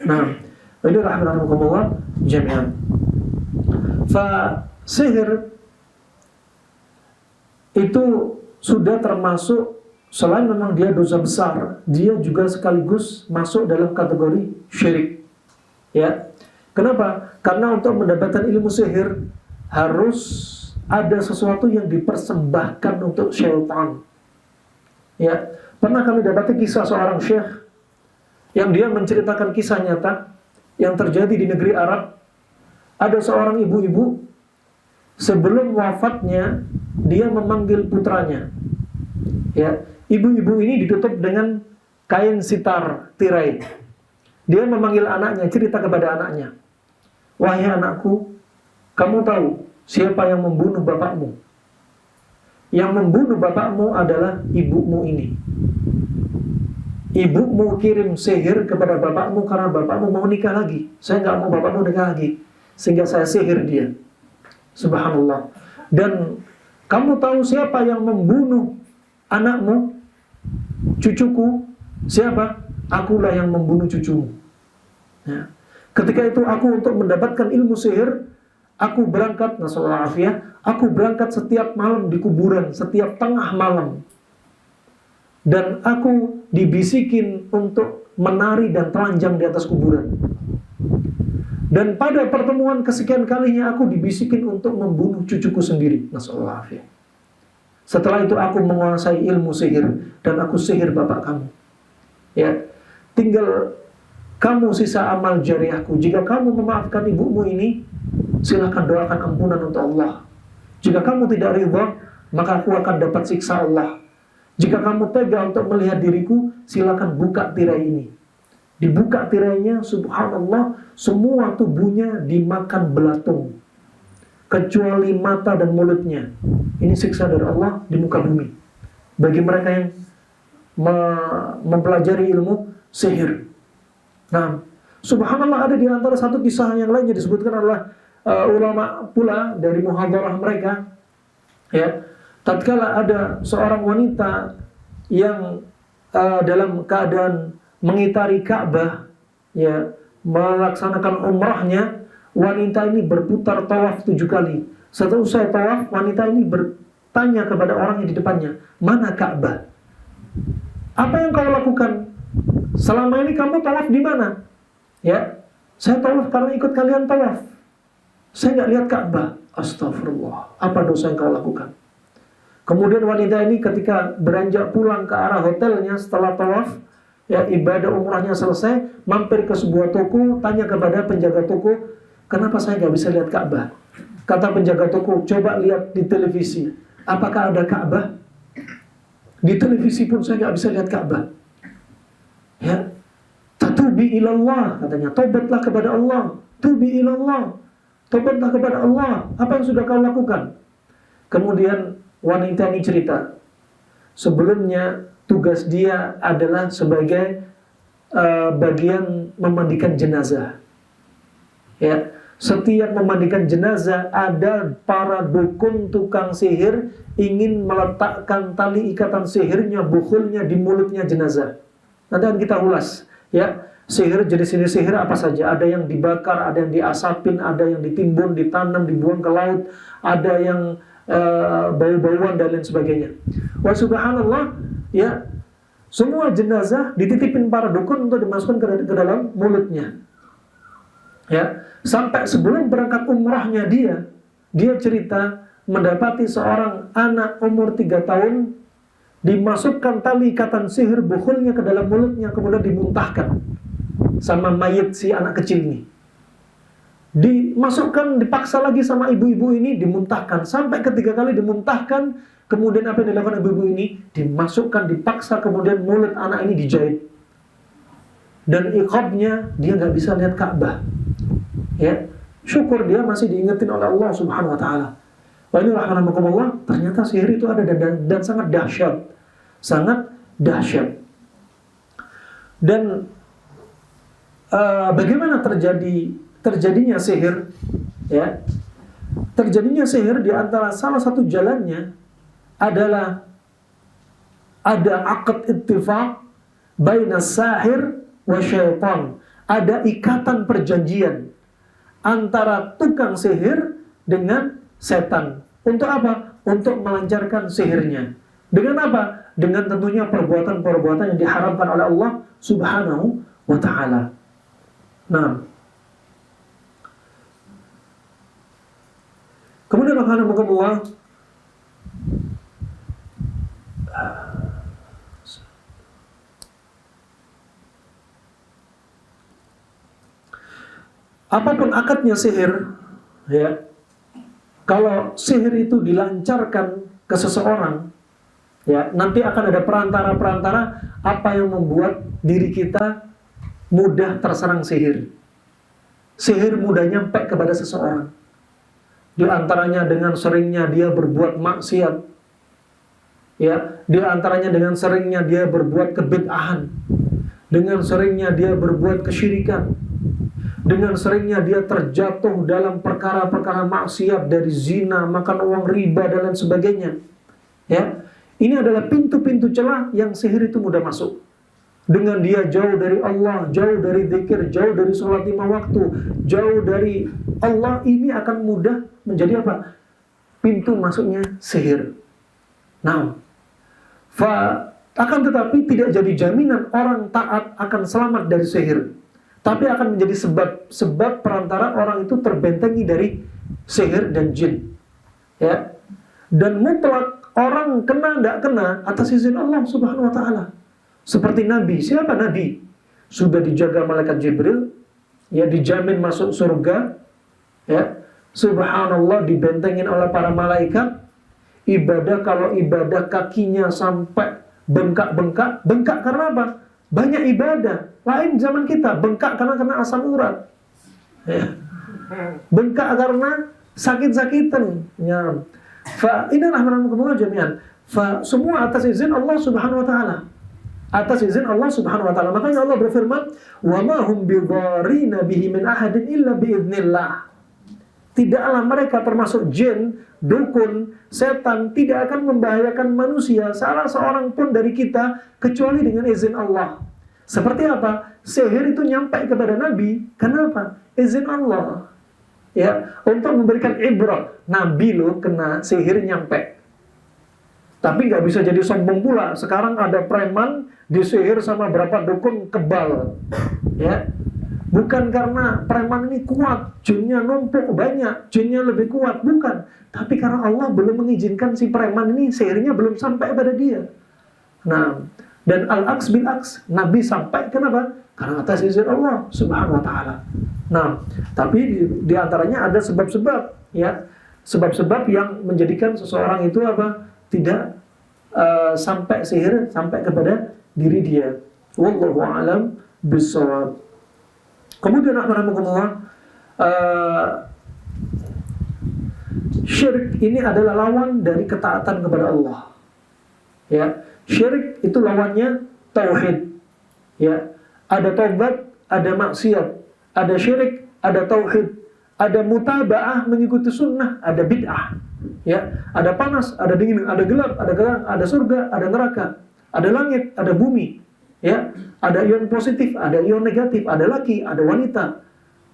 Nah, ini rahmatullah jami'an. Sihir itu sudah termasuk, selain memang dia dosa besar, dia juga sekaligus masuk dalam kategori syirik. Ya, kenapa? Karena untuk mendapatkan ilmu sihir harus ada sesuatu yang dipersembahkan untuk syaitan. Ya, pernah kami dapati kisah seorang syekh yang dia menceritakan kisah nyata yang terjadi di negeri Arab. Ada seorang ibu-ibu, sebelum wafatnya dia memanggil putranya. Ya, ibu-ibu ini ditutup dengan kain sitar tirai. Dia memanggil anaknya, cerita kepada anaknya, "Wahai anakku, kamu tahu siapa yang membunuh bapakmu? Yang membunuh bapakmu adalah ibumu ini. Ibumu kirim sihir kepada bapakmu karena bapakmu mau nikah lagi. Saya nggak mau bapakmu nikah lagi, sehingga saya sihir dia." Subhanallah. Dan kamu tahu siapa yang membunuh anakmu, cucuku? Siapa? Akulah yang membunuh cucumu. Ya. Ketika itu aku untuk mendapatkan ilmu sihir, aku berangkat, nasallahu afiyah, aku berangkat setiap malam di kuburan, setiap tengah malam. Dan aku dibisikin untuk menari dan telanjang di atas kuburan. Dan pada pertemuan kesekian kalinya aku dibisikin untuk membunuh cucuku sendiri. Nasallahu afiyah. Setelah itu aku menguasai ilmu sihir dan aku sihir bapak kamu. Ya, tinggal kamu sisa amal jariahku. Jika kamu memaafkan ibumu ini, silakan doakan ampunan untuk Allah. Jika kamu tidak ridha, maka aku akan dapat siksa Allah. Jika kamu tega untuk melihat diriku, silakan buka tirai ini. Dibuka tirainya, subhanallah, semua tubuhnya dimakan belatung, kecuali mata dan mulutnya. Ini siksa dari Allah di muka bumi bagi mereka yang mempelajari ilmu sihir. Nah, subhanallah, ada di antara satu kisah yang lainnya disebutkan adalah ulama pula dari muhadarah mereka. Ya, tatkala ada seorang wanita yang dalam keadaan mengitari Ka'bah, ya, melaksanakan umrahnya, wanita ini berputar tawaf 7 kali. Setelah usai tawaf, wanita ini bertanya kepada orang yang di depannya, "Mana Ka'bah? Apa yang kau lakukan? Selama ini kamu tawaf di mana?" Ya, Saya tawaf karena ikut kalian tawaf. Saya nggak lihat Ka'bah. Astagfirullah, apa dosa yang kau lakukan? Kemudian wanita ini ketika beranjak pulang ke arah hotelnya setelah tawaf, ya ibadah umrahnya selesai, mampir ke sebuah toko, tanya kepada penjaga toko, kenapa saya nggak bisa lihat Ka'bah? Kata penjaga toko, coba lihat di televisi, apakah ada Ka'bah? Di televisi pun saya nggak bisa lihat Ka'bah. Ya, tatubi ilallah, katanya, tobatlah kepada Allah, tubi ilallah, tobatlah kepada Allah. Apa yang sudah kau lakukan? Kemudian wanita ini cerita, sebelumnya tugas dia adalah sebagai bagian memandikan jenazah. Ya, setiap memandikan jenazah ada para dukun tukang sihir ingin meletakkan tali ikatan sihirnya, bukhulnya di mulutnya jenazah. Nanti akan kita ulas, ya. Sihir, jenis-jenis sihir apa saja? Ada yang dibakar, ada yang diasapin, ada yang ditimbun, ditanam, dibuang ke laut, ada yang bau-bauan dan lain sebagainya. Wa subhanallah, ya, semua jenazah dititipin para dukun untuk dimasukkan ke dalam mulutnya. Ya, sampai sebelum berangkat umrahnya dia cerita mendapati seorang anak umur 3 tahun dimasukkan tali ikatan sihir bukhulnya ke dalam mulutnya, kemudian dimuntahkan sama mayit si anak kecil ini. Dimasukkan, dipaksa lagi sama ibu-ibu ini, dimuntahkan. Sampai ketiga kali dimuntahkan, kemudian apa yang dilakukan ibu-ibu ini? Dimasukkan, dipaksa, kemudian mulut anak ini dijahit. Dan iqabnya, dia nggak bisa lihat Ka'bah. Ya, syukur dia masih diingetin oleh Allah Subhanahu Wa Taala. Wah, ini rahmatullah, ternyata sihir itu ada dan sangat dahsyat, sangat dahsyat. Dan bagaimana terjadinya sihir? Ya, terjadinya sihir di antara salah satu jalannya adalah ada akad ittifaq baina sahir wa syaitan. Ada ikatan perjanjian antara tukang sihir dengan setan. Untuk apa? Untuk melancarkan sihirnya. Dengan apa? Dengan tentunya perbuatan-perbuatan yang diharamkan oleh Allah Subhanahu wa Ta'ala. Nah, kemudian alhamdulillah, apapun akadnya sihir, ya, kalau sihir itu dilancarkan ke seseorang, ya, nanti akan ada perantara-perantara apa yang membuat diri kita mudah terserang sihir. Sihir mudah nyampe kepada seseorang. Di antaranya dengan seringnya dia berbuat maksiat. Ya, di antaranya dengan seringnya dia berbuat kebid'ahan. Dengan seringnya dia berbuat kesyirikan. Dengan seringnya dia terjatuh dalam perkara-perkara maksiat dari zina, makan uang riba dan lain sebagainya. Ya, ini adalah pintu-pintu celah yang sihir itu mudah masuk. Dengan dia jauh dari Allah, jauh dari zikir, jauh dari sholat 5 waktu, jauh dari Allah, ini akan mudah menjadi apa? Pintu masuknya sihir. Nah, akan tetapi tidak jadi jaminan orang taat akan selamat dari sihir. Tapi akan menjadi sebab perantara orang itu terbentengi dari sihir dan jin. Ya. Dan mutlak orang kena tidak kena atas izin Allah Subhanahu wa Ta'ala. Seperti Nabi. Siapa Nabi? Sudah dijaga malaikat Jibril, ya, dijamin masuk surga, ya. Subhanallah, dibentengin oleh para malaikat. Ibadah, kalau ibadah kakinya sampai bengkak-bengkak. Bengkak karena apa? Banyak ibadah. Lain zaman kita, bengkak karena kena asam urat, ya. Bengkak karena sakit-sakitan, ya. Fa inna rahmanakumullah jami'an. Fa semua atas izin Allah Subhanahu wa Ta'ala. Atas izin Allah Subhanahu wa Ta'ala. Makanya Allah berfirman, "Wa ma hum bidharina bihi min ahadin illa biidznillah." Tidaklah mereka termasuk jin, dukun, setan tidak akan membahayakan manusia salah seorang pun dari kita kecuali dengan izin Allah. Seperti apa? Sihir itu nyampe kepada Nabi. Kenapa? Izin Allah. Ya, untuk memberikan ibrah. Nabi loh kena sihir nyampe. Tapi nggak bisa jadi sombong pula. Sekarang ada preman disihir sama berapa dukun kebal. Ya. Bukan karena preman ini kuat, jinnya numpuk banyak, jinnya lebih kuat, bukan. Tapi karena Allah belum mengizinkan si preman ini sihirnya belum sampai pada dia. Nah, dan al-aks bil aks, Nabi sampai kenapa? Karena atas izin Allah Subhanahu wa taala. Nah, tapi di antaranya ada sebab-sebab, ya. Sebab-sebab yang menjadikan seseorang itu apa? Tidak sampai sihir sampai kepada diri dia. Wallahu a'lam bishawab. Kemudian syirik ini adalah lawan dari ketaatan kepada Allah. Ya, syirik itu lawannya tauhid. Ya, ada taubat, ada maksiat, ada syirik, ada tauhid, ada mutaba'ah mengikuti sunnah, ada bid'ah. Ya, ada panas, ada dingin, ada gelap, ada terang, ada surga, ada neraka, ada langit, ada bumi. Ya, ada ion positif, ada ion negatif, ada laki, ada wanita.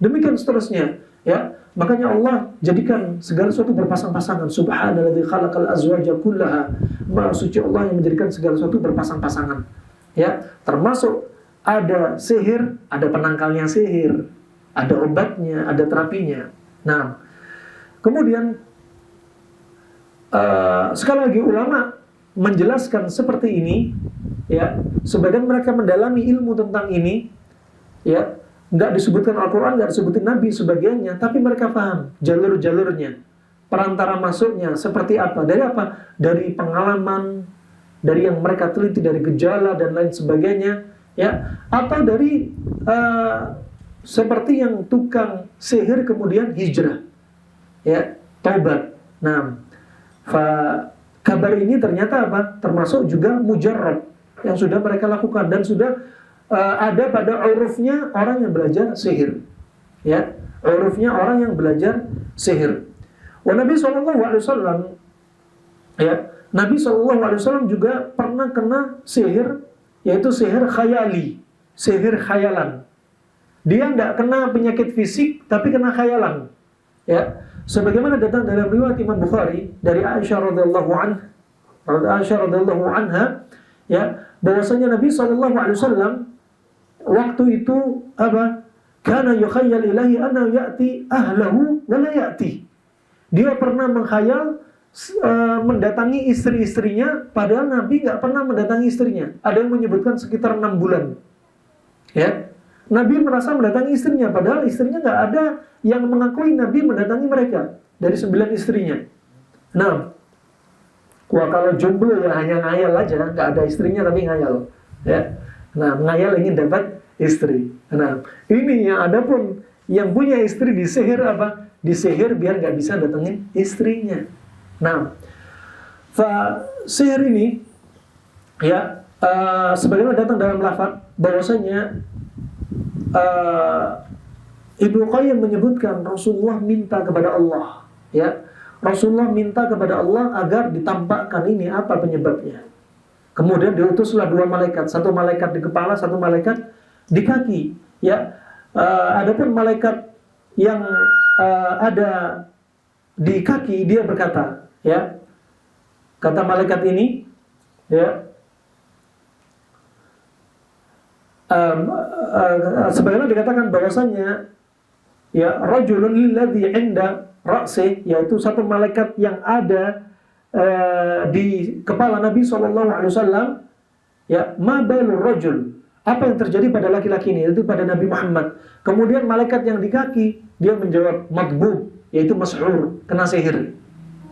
Demikian seterusnya, ya. Makanya Allah jadikan segala sesuatu berpasang-pasangan. Subhanalladzi khalaqal azwaja kullaha. Maha suci Allah yang menjadikan segala sesuatu berpasang-pasangan. Ya, termasuk ada sihir, ada penangkalnya sihir, ada obatnya, ada terapinya. Nah, kemudian sekali lagi ulama menjelaskan seperti ini, ya, sebagian mereka mendalami ilmu tentang ini, ya, nggak disebutkan Al-Quran, nggak disebutin Nabi sebagiannya, tapi mereka paham jalur-jalurnya, perantara masuknya seperti apa, dari pengalaman, dari yang mereka teliti, dari gejala dan lain sebagainya, ya, atau dari seperti yang tukang sihir kemudian hijrah, ya, taubat. Nah, kabar ini ternyata apa? Termasuk juga mujarrab yang sudah mereka lakukan dan sudah ada pada urufnya orang yang belajar sihir. Ya, urufnya orang yang belajar sihir. Nabi SAW, ya, Nabi SAW juga pernah kena sihir, yaitu sihir khayali, sihir khayalan. Dia tidak kena penyakit fisik, tapi kena khayalan. Ya, sebagaimana datang dalam riwayat Imam Bukhari dari Aisyah radhiyallahu anha, ya, bahwasanya Nabi SAW waktu itu apa? Kana yukhayyal ilahi anna ya'ti ahlahu wa la ya'ti. Dia pernah menghayal mendatangi istri-istrinya, padahal Nabi nggak pernah mendatangi istrinya. Ada yang menyebutkan sekitar 6 bulan. Ya, Nabi merasa mendatangi istrinya, padahal istrinya nggak ada yang mengakui Nabi mendatangi mereka dari 9 istrinya. Nah, wah, kalau jomblo ya hanya ngayal aja, nggak ada istrinya tapi ngayal. Ya, nah, ngayal ingin dapat istri. Nah, ini yang ada pun yang punya istri disihir apa? Disihir biar nggak bisa datengin istrinya. Nah, sihir ini, ya, sebagaimana datang dalam lafaz bahwasanya Ibnu Qayyim menyebutkan Rasulullah minta kepada Allah, ya, Rasulullah minta kepada Allah agar ditampakkan ini apa penyebabnya. Kemudian diutuslah 2 malaikat, satu malaikat di kepala, satu malaikat di kaki. Ya, adapun malaikat yang ada di kaki, dia berkata, ya, kata malaikat ini, ya, sebagaimana dikatakan bahwasanya, ya, rajulun lilladzi 'inda ra'si, yaitu satu malaikat yang ada di kepala Nabi SAW, ya, ma balur rajul, apa yang terjadi pada laki-laki ini, yaitu pada Nabi Muhammad. Kemudian malaikat yang di kaki, dia menjawab madbub, yaitu mash'ur, kena sihir.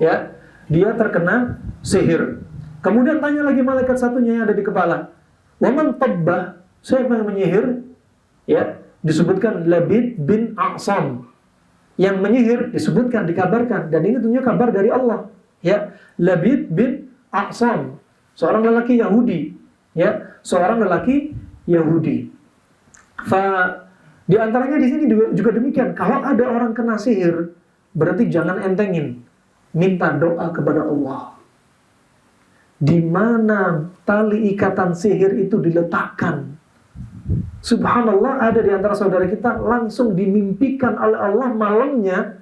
Ya, dia terkena sihir. Kemudian tanya lagi malaikat satunya yang ada di kepala, wa man tabbah, siapa yang menyihir? Ya, disebutkan Labid bin A'sam. Yang menyihir disebutkan, dikabarkan, dan ini tentunya kabar dari Allah. Ya, Labid bin A'sam, seorang lelaki Yahudi. Ya, seorang lelaki Yahudi. Di antaranya di sini juga demikian. Kalau ada orang kena sihir, berarti jangan entengin, minta doa kepada Allah. Di mana tali ikatan sihir itu diletakkan, subhanallah, ada di antara saudara kita langsung dimimpikan oleh Allah malamnya.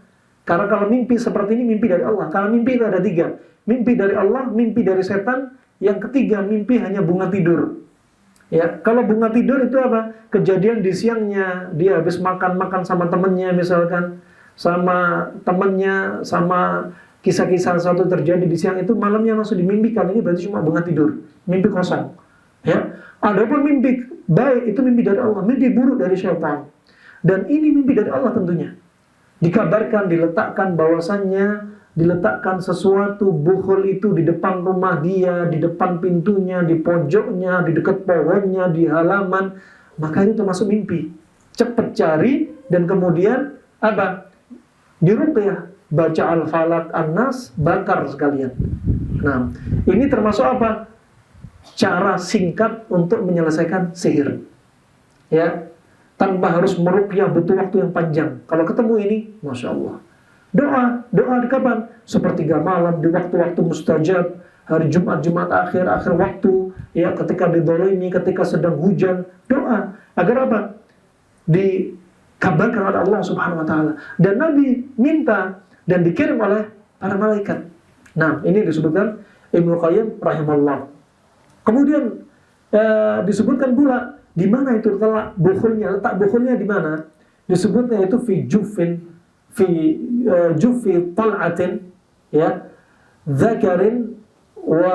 Karena kalau mimpi seperti ini, mimpi dari Allah. Kalau mimpi itu ada 3. Mimpi dari Allah, mimpi dari setan. Yang ketiga, mimpi hanya bunga tidur. Ya, kalau bunga tidur itu apa? Kejadian di siangnya dia habis makan-makan sama temennya misalkan, sama temennya, sama kisah-kisah satu terjadi di siang itu, malamnya langsung dimimpikan. Ini berarti cuma bunga tidur, mimpi kosong. Ya, adapun mimpi baik itu mimpi dari Allah, mimpi buruk dari syaitan. Dan ini mimpi dari Allah tentunya. Dikabarkan, diletakkan bahwasannya diletakkan sesuatu bukhul itu di depan rumah dia, di depan pintunya, di pojoknya, di dekat pohonnya, di halaman, maka itu termasuk mimpi. Cepat cari dan kemudian apa? Diruqyah, baca Al-Falaq, An-Nas, bakar sekalian. Nah, ini termasuk apa? Cara singkat untuk menyelesaikan sihir. Ya, tanpa harus meruqyah butuh waktu yang panjang. Kalau ketemu ini, Masya Allah. Doa di kapan? Sepertiga malam, di waktu-waktu mustajab, hari Jumat akhir waktu, ya, ketika didolimi, ketika sedang hujan, doa agar apa? Dikabarkan oleh Allah Subhanahu wa taala. Dan Nabi minta dan dikirim oleh para malaikat. Nah, ini disebutkan Ibnu Qayyim rahimahullah. Kemudian disebutkan pula di mana itu letak bukhulnya di mana? Disebutnya itu fi jufi tal'atin, ya, dzakarin wa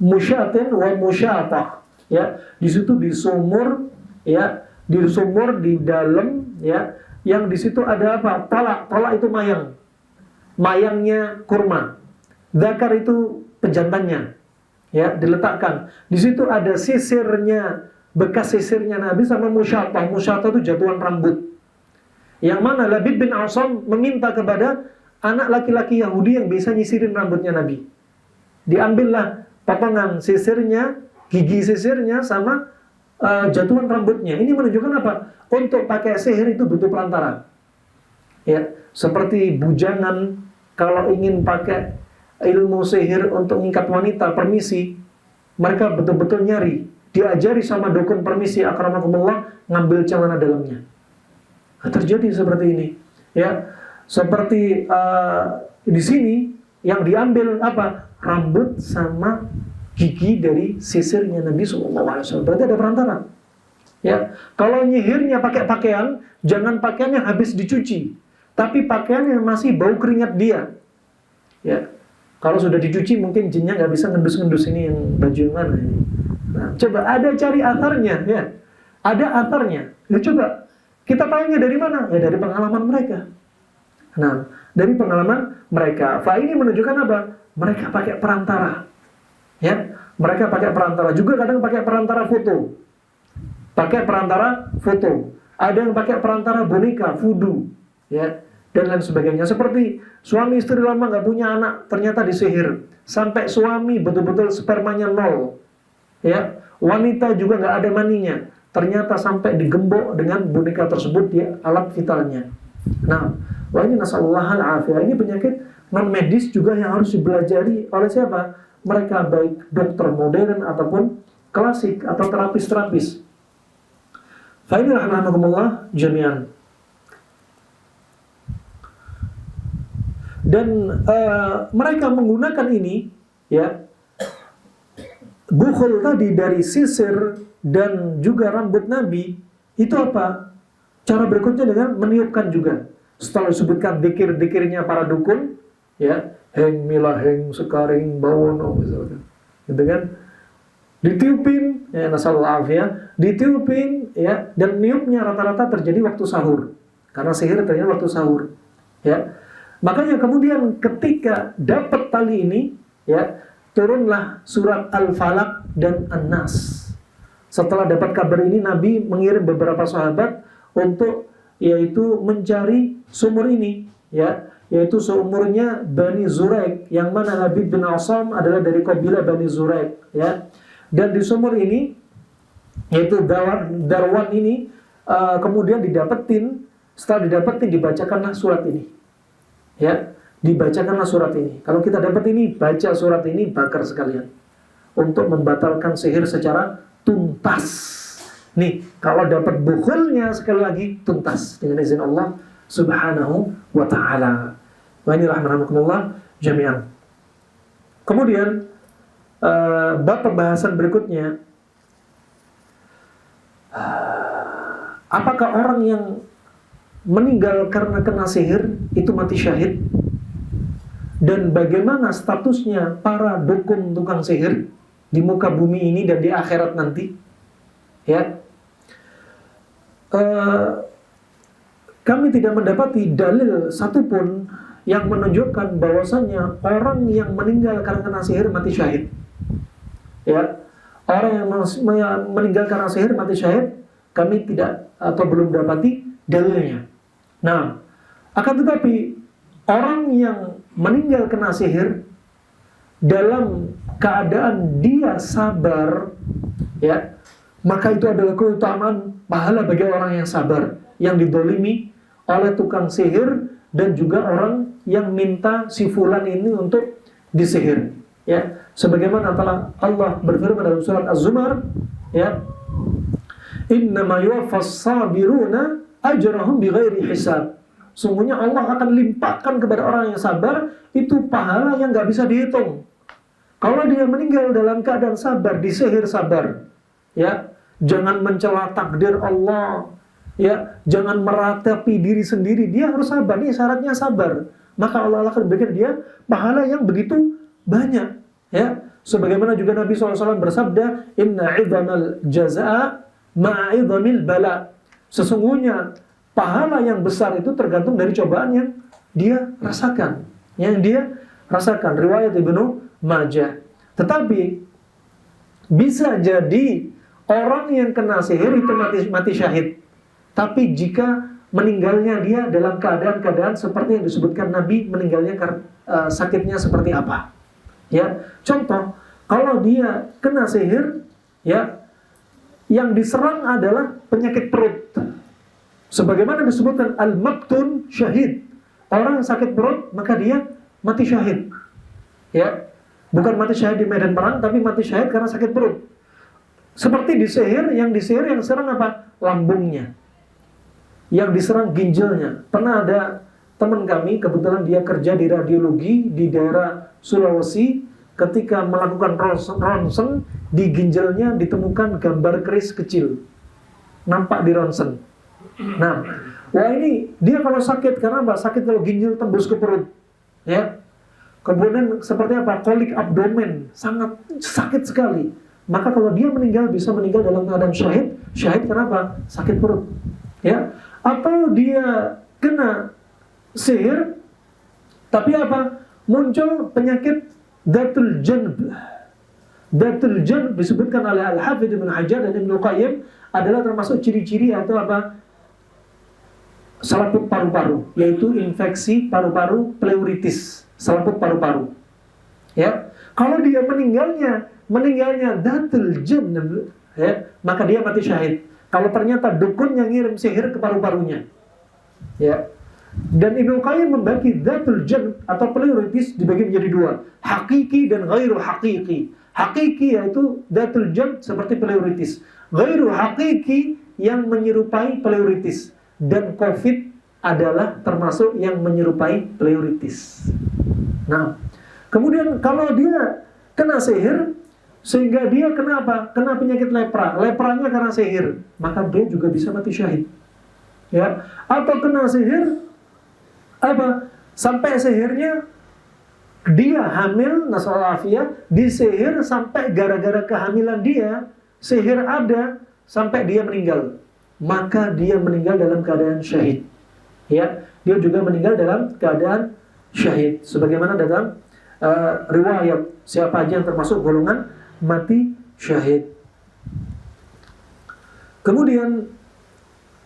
musyatin wa musyatah, ya, di situ di sumur, ya, di sumur di dalam, ya, yang di situ ada apa? Talak itu mayangnya kurma, dzakar itu pejantannya, ya, diletakkan di situ. Ada sisirnya, bekas sisirnya Nabi, sama musyatah itu jatuhan rambut. Yang mana Labid bin Asam meminta kepada anak laki-laki Yahudi yang bisa nyisirin rambutnya Nabi. Diambillah potongan sisirnya, gigi sisirnya, sama jatuhan rambutnya. Ini menunjukkan apa? Untuk pakai sihir itu butuh perantara. Ya, seperti bujangan kalau ingin pakai ilmu sihir untuk mengikat wanita, permisi, mereka betul-betul nyari, diajari sama dukun permisi, akramakumullah, ngambil celana dalamnya. Terjadi seperti ini, ya, seperti di sini yang diambil apa? Rambut sama gigi dari sisirnya Nabi SAW. Berarti ada perantara. Ya, kalau nyihirnya pakai pakaian, jangan pakaian yang habis dicuci, tapi pakaian yang masih bau keringat dia. Ya, kalau sudah dicuci mungkin jinnya nggak bisa ngendus-ngendus ini yang baju yang mana. Nah, coba ada cari atarnya, ya, ada atarnya. Ya, coba. Kita tahunya dari mana? Ya, dari pengalaman mereka. Nah, dari pengalaman mereka. Ini menunjukkan apa? Mereka pakai perantara. Ya, mereka pakai perantara. Juga kadang pakai perantara foto. Ada yang pakai perantara boneka, voodoo, ya, dan lain sebagainya. Seperti suami istri lama nggak punya anak, ternyata disihir sampai suami betul-betul spermanya 0. Ya, wanita juga nggak ada maninya. Ternyata sampai digembok dengan boneka tersebut di alat vitalnya. Nah, ini nasallallahu al-afiyah. Ini penyakit non medis juga yang harus dipelajari oleh siapa? Mereka, baik dokter modern ataupun klasik atau terapis-terapis. Fa ini rahmanakumullah jami'an. Dan mereka menggunakan ini, ya, bukhul tadi dari sisir dan juga rambut Nabi, itu apa? Cara berikutnya dengan meniupkan juga. Setelah disebutkan dikir-dikirnya para dukun, ya, heng milah heng sekaring bawono misalkan, gitu kan? Ditiupin, ya, nasallallahu ya, ditiupin, ya, dan niupnya rata-rata terjadi waktu sahur, karena sihir terjadi waktu sahur, ya. Makanya kemudian ketika dapat tali ini, ya, turunlah surat Al-Falaq dan An-Nas. Setelah dapat kabar ini, Nabi mengirim beberapa sahabat untuk yaitu mencari sumur ini, ya, yaitu sumurnya Bani Zuraik, yang mana Nabi bin Asam adalah dari kabilah Bani Zuraik, ya. Dan di sumur ini, yaitu Darwan ini, kemudian setelah didapetin dibacakanlah surat ini, ya, dibacakanlah surat ini. Kalau kita dapat ini, baca surat ini, bakar sekalian, untuk membatalkan sihir secara tuntas. Nih, kalau dapat bukhulnya, sekali lagi tuntas dengan izin Allah Subhanahu wa ta'ala. Wa ini rahmanakumullah jami'an. Kemudian bab pembahasan berikutnya, apakah orang yang meninggal karena kena sihir itu mati syahid? Dan bagaimana statusnya para dukun tukang sihir di muka bumi ini dan di akhirat nanti? Ya, kami tidak mendapati dalil satupun yang menunjukkan bahwasanya orang yang meninggal karena kena sihir mati syahid. Ya, orang yang meninggal karena sihir mati syahid, kami tidak atau belum dapati dalilnya. Nah, akan tetapi orang yang meninggal kena sihir dalam keadaan dia sabar, ya, maka itu adalah keutamaan pahala bagi orang yang sabar, yang didolimi oleh tukang sihir dan juga orang yang minta si fulan ini untuk disihir. Ya, sebagaimana Allah berfirman dalam surat Az-Zumar, ya, innama yuwaffas sabiruna ajrahum bighairi hisab. Sungguhnya Allah akan limpahkan kepada orang yang sabar itu pahala yang nggak bisa dihitung. Kalau dia meninggal dalam keadaan sabar, disihir sabar, ya, jangan mencela takdir Allah, ya, jangan meratapi diri sendiri. Dia harus sabar, ini syaratnya sabar. Maka Allah akan berikan dia pahala yang begitu banyak, ya. Sebagaimana juga Nabi SAW bersabda, inna 'idhamal jazaa ma'idhamil bala. Sesungguhnya pahala yang besar itu tergantung dari cobaan yang dia rasakan. Yang dia rasakan. Riwayat Ibnu Majah. Tetapi bisa jadi orang yang kena sihir itu mati syahid. Tapi jika meninggalnya dia dalam keadaan-keadaan seperti yang disebutkan Nabi, meninggalnya sakitnya seperti apa. Ya, contoh, kalau dia kena sihir, ya, yang diserang adalah penyakit perut. Sebagaimana disebutkan al-mabtun syahid. Orang yang sakit perut, maka dia mati syahid. Ya, bukan mati syahid di medan perang, tapi mati syahid karena sakit perut. Seperti disihir, yang serang apa? Lambungnya. Yang diserang ginjalnya. Pernah ada teman kami, kebetulan dia kerja di radiologi di daerah Sulawesi, ketika melakukan ronsen, di ginjalnya ditemukan gambar keris kecil. Nampak di ronsen. Nah, wah ini dia kalau sakit, karena apa? Sakit kalau ginjal tembus ke perut. Ya. Kemudian seperti apa? Kolik abdomen, sangat sakit sekali. Maka kalau dia meninggal, bisa meninggal dalam keadaan syahid. Syahid kenapa? Sakit perut. Ya. Atau dia kena sihir, tapi apa? Muncul penyakit datul janb. Datul janb disebutkan oleh Al-Hafidz Ibnu Hajar dan Ibnu Qayyim adalah termasuk ciri-ciri atau apa? Selaput paru-paru, yaitu infeksi paru-paru, pleuritis, selaput paru-paru. Ya, kalau dia meninggalnya datul janb, ya, maka dia mati syahid. Kalau ternyata dukun yang ngirim sihir ke paru-parunya, ya. Dan Ibnu Qayyim membagi datul janb atau pleuritis dibagi menjadi dua, hakiki dan ghairu hakiki. Hakiki yaitu datul janb seperti pleuritis, ghairu hakiki yang menyerupai pleuritis. Dan COVID adalah termasuk yang menyerupai pleuritis. Nah, kemudian kalau dia kena sihir, sehingga dia kena apa? Kena penyakit lepra. Lepranya karena sihir, maka dia juga bisa mati syahid. Ya, atau kena sihir apa? Sampai sihirnya dia hamil, nasallahu afiyah, disihir sampai gara-gara kehamilan dia, sihir ada sampai dia meninggal. Maka dia meninggal dalam keadaan syahid. Ya, dia juga meninggal dalam keadaan syahid. Sebagaimana dalam riwayat siapa aja yang termasuk golongan mati syahid. Kemudian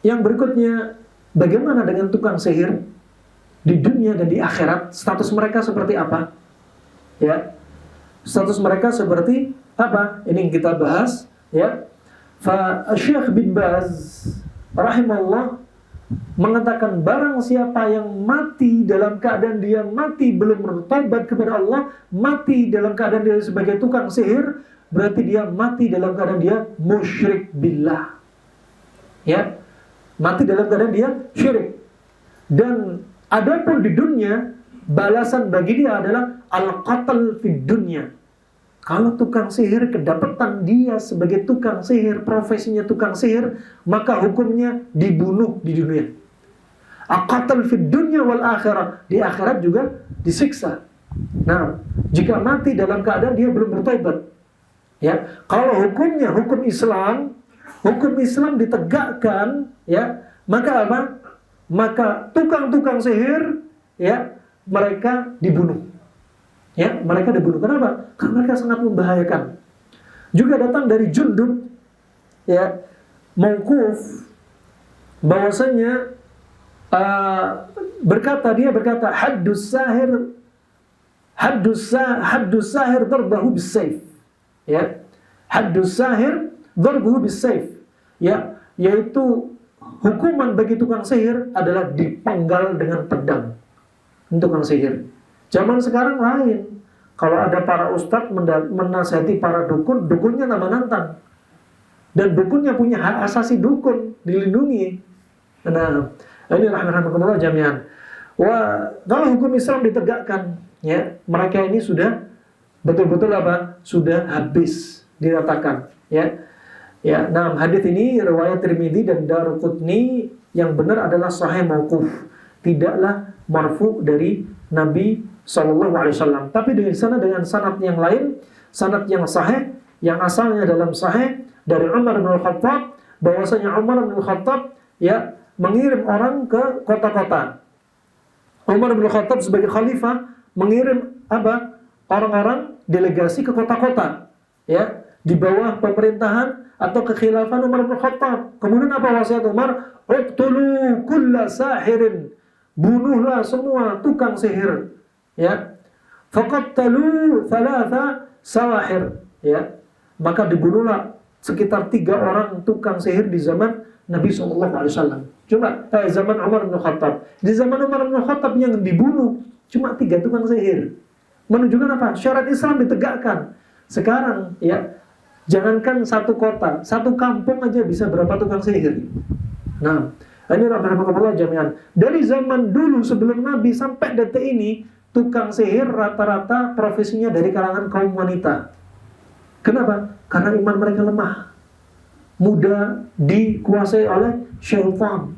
yang berikutnya, bagaimana dengan tukang sihir di dunia dan di akhirat? Status mereka seperti apa? Ya, status mereka seperti apa? Ini yang kita bahas. Ya, Syekh bin Baz rahimahullah mengatakan, barang siapa yang mati dalam keadaan dia mati belum bertobat kepada Allah, mati dalam keadaan dia sebagai tukang sihir, berarti dia mati dalam keadaan dia musyrik billah. Ya, mati dalam keadaan dia syirik. Dan adapun di dunia, balasan bagi dia adalah al-qatl fid dunya. Kalau tukang sihir kedapatan dia sebagai tukang sihir, profesinya tukang sihir, maka hukumnya dibunuh di dunia. Aqatal fid dunya wal akhirah. Di akhirat juga disiksa. Nah, jika mati dalam keadaan dia belum bertobat. Ya, kalau hukumnya hukum Islam ditegakkan, ya, maka apa? Maka tukang-tukang sihir, ya, mereka dibunuh. Ya, mereka dibunuh. Kenapa? Karena mereka sangat membahayakan. Juga datang dari Jundub, ya, mauquf, bahwasanya dia berkata haddus sahir darbahu bisayf. Ya, haddus sahir darbahu bisayf. Ya, yaitu hukuman bagi tukang sihir adalah dipenggal dengan pedang. Tukang sihir. Zaman sekarang lain. Kalau ada para ustadz menasihati para dukun, dukunnya nama nantang. Dan dukunnya punya hak asasi dukun, dilindungi. Nah, ini rahmatullah jami'an. Wah, kalau hukum Islam ditegakkan, ya, mereka ini sudah betul-betul apa? Sudah habis diratakan, ya. Ya, nah, hadis ini riwayat Tirmidzi dan Daruqutni, yang benar adalah sahih mauquf. Tidaklah marfu dari Nabi SAW. Tapi dengan sanad yang lain, sanad yang sahih, yang asalnya dalam sahih dari Umar bin Khattab, bahwasanya Umar bin Khattab, ya, mengirim orang ke kota-kota. Umar bin Khattab sebagai khalifah mengirim apa? Orang-orang delegasi ke kota-kota, ya, di bawah pemerintahan atau kekhilafan Umar bin Khattab. Kemudian apa wasiat Umar? Uqtulu kulla sahirin. Bunuhlah semua tukang sihir, ya. Faqattalu thalatha sawahir, ya. Maka dibunuhlah sekitar 3 orang tukang sihir di zaman Nabi SAW. Cuma zaman Umar bin Khattab. Di zaman Umar bin Khattab yang dibunuh cuma 3 tukang sihir. Menunjukkan apa? Syariat Islam ditegakkan. Sekarang, ya, jangankan satu kota, satu kampung aja bisa berapa tukang sihir. Nah, ini rahmatullah jami'an. Dari zaman dulu sebelum Nabi sampai detik ini, tukang sihir rata-rata profesinya dari kalangan kaum wanita. Kenapa? Karena iman mereka lemah, mudah dikuasai oleh syaitan.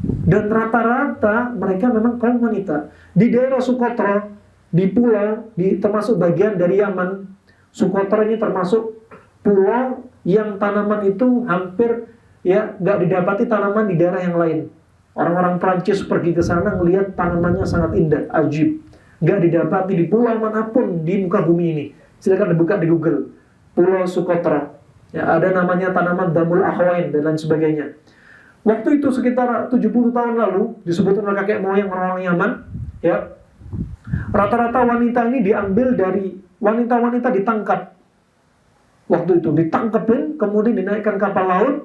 Dan rata-rata mereka memang kaum wanita. Di daerah Sukotra, di pulau, termasuk bagian dari Yaman, Sukotra ini termasuk pulau yang tanaman itu hampir, ya, nggak didapati tanaman di daerah yang lain. Orang-orang Prancis pergi ke sana melihat tanamannya sangat indah, ajib. Nggak didapati di pulau manapun di muka bumi ini. Silakan dibuka di Google, Pulau Sukotra. Ya, ada namanya tanaman Damul Ahwain dan lain sebagainya. Waktu itu sekitar 70 tahun lalu, disebut oleh kakek moyang orang Yaman, ya. Rata-rata wanita ini diambil dari wanita-wanita ditangkap. Waktu itu ditangkapin, kemudian dinaikkan kapal laut.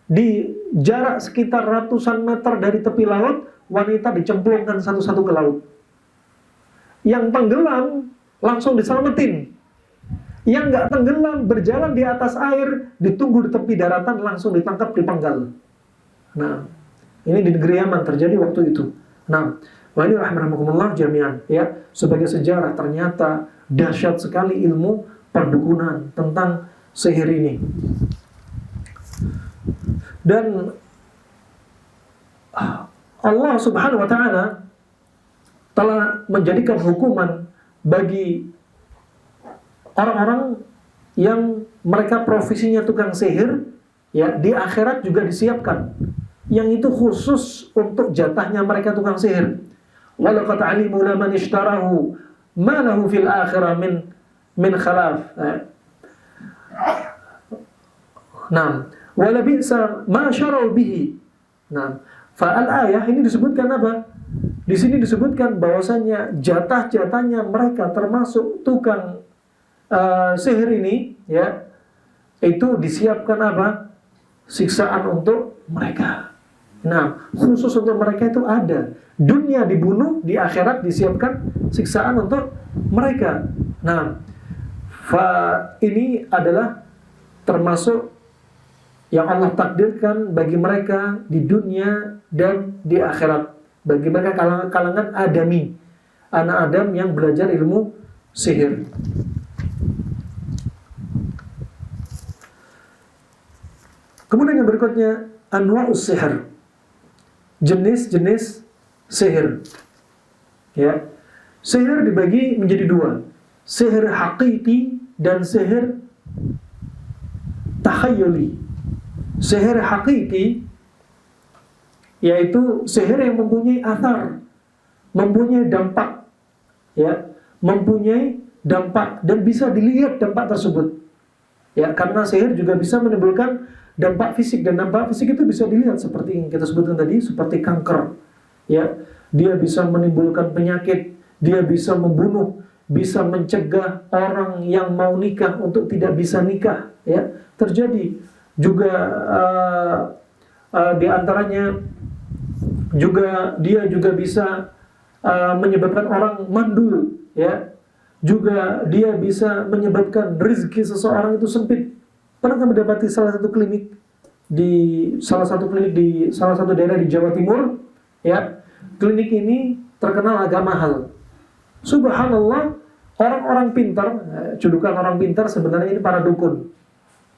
Di jarak sekitar ratusan meter dari tepi laut, wanita dicemplungkan satu-satu ke laut. Yang tenggelam langsung diselamatin. Yang nggak tenggelam berjalan di atas air, ditunggu di tepi daratan, langsung ditangkap, dipenggal. Nah, ini di negeri Yaman terjadi waktu itu. Nah, wa ini rahmatullah jami'an, ya, sebagai sejarah ternyata dahsyat sekali ilmu perdukunan tentang sihir ini. Dan Allah Subhanahu wa ta'ala telah menjadikan hukuman bagi orang-orang yang mereka profesinya tukang sihir, ya, di akhirat juga disiapkan. Yang itu khusus untuk jatahnya mereka tukang sihir. Walaqad alimu laman ishtarahu ma lahu fil akhirah min khalaf. Nah, wala bi'sa ma syarau bihi. Nah, fa'al ayah ini disebutkan apa? Di sini disebutkan bahwasanya jatah-jatahnya mereka termasuk tukang sihir ini, ya, itu disiapkan apa? Siksaan untuk mereka. Nah, khusus untuk mereka itu ada. Dunia dibunuh, di akhirat disiapkan siksaan untuk mereka. Nah, ini adalah termasuk yang Allah takdirkan bagi mereka di dunia dan di akhirat. Bagi mereka kalangan Adami, anak Adam yang belajar ilmu sihir. berikutnya anwa'us sihir. Jenis-jenis sihir. Ya. Sihir dibagi menjadi dua. Sihir hakiki dan sihir takhayyuli. Sihir hakiki yaitu sihir yang mempunyai athar, mempunyai dampak, ya, mempunyai dampak dan bisa dilihat dampak tersebut. Ya, karena sihir juga bisa menimbulkan dampak fisik, dan dampak fisik itu bisa dilihat seperti yang kita sebutkan tadi, seperti kanker. Ya, dia bisa menimbulkan penyakit, dia bisa membunuh, bisa mencegah orang yang mau nikah untuk tidak bisa nikah. Ya, terjadi juga di antaranya juga dia juga bisa menyebabkan orang mandul. Ya, juga dia bisa menyebabkan rezeki seseorang itu sempit. Pernah mendapati salah satu klinik di salah satu daerah di Jawa Timur, ya. Klinik ini terkenal agak mahal. Subhanallah, orang-orang pintar, julukan orang pintar sebenarnya ini para dukun.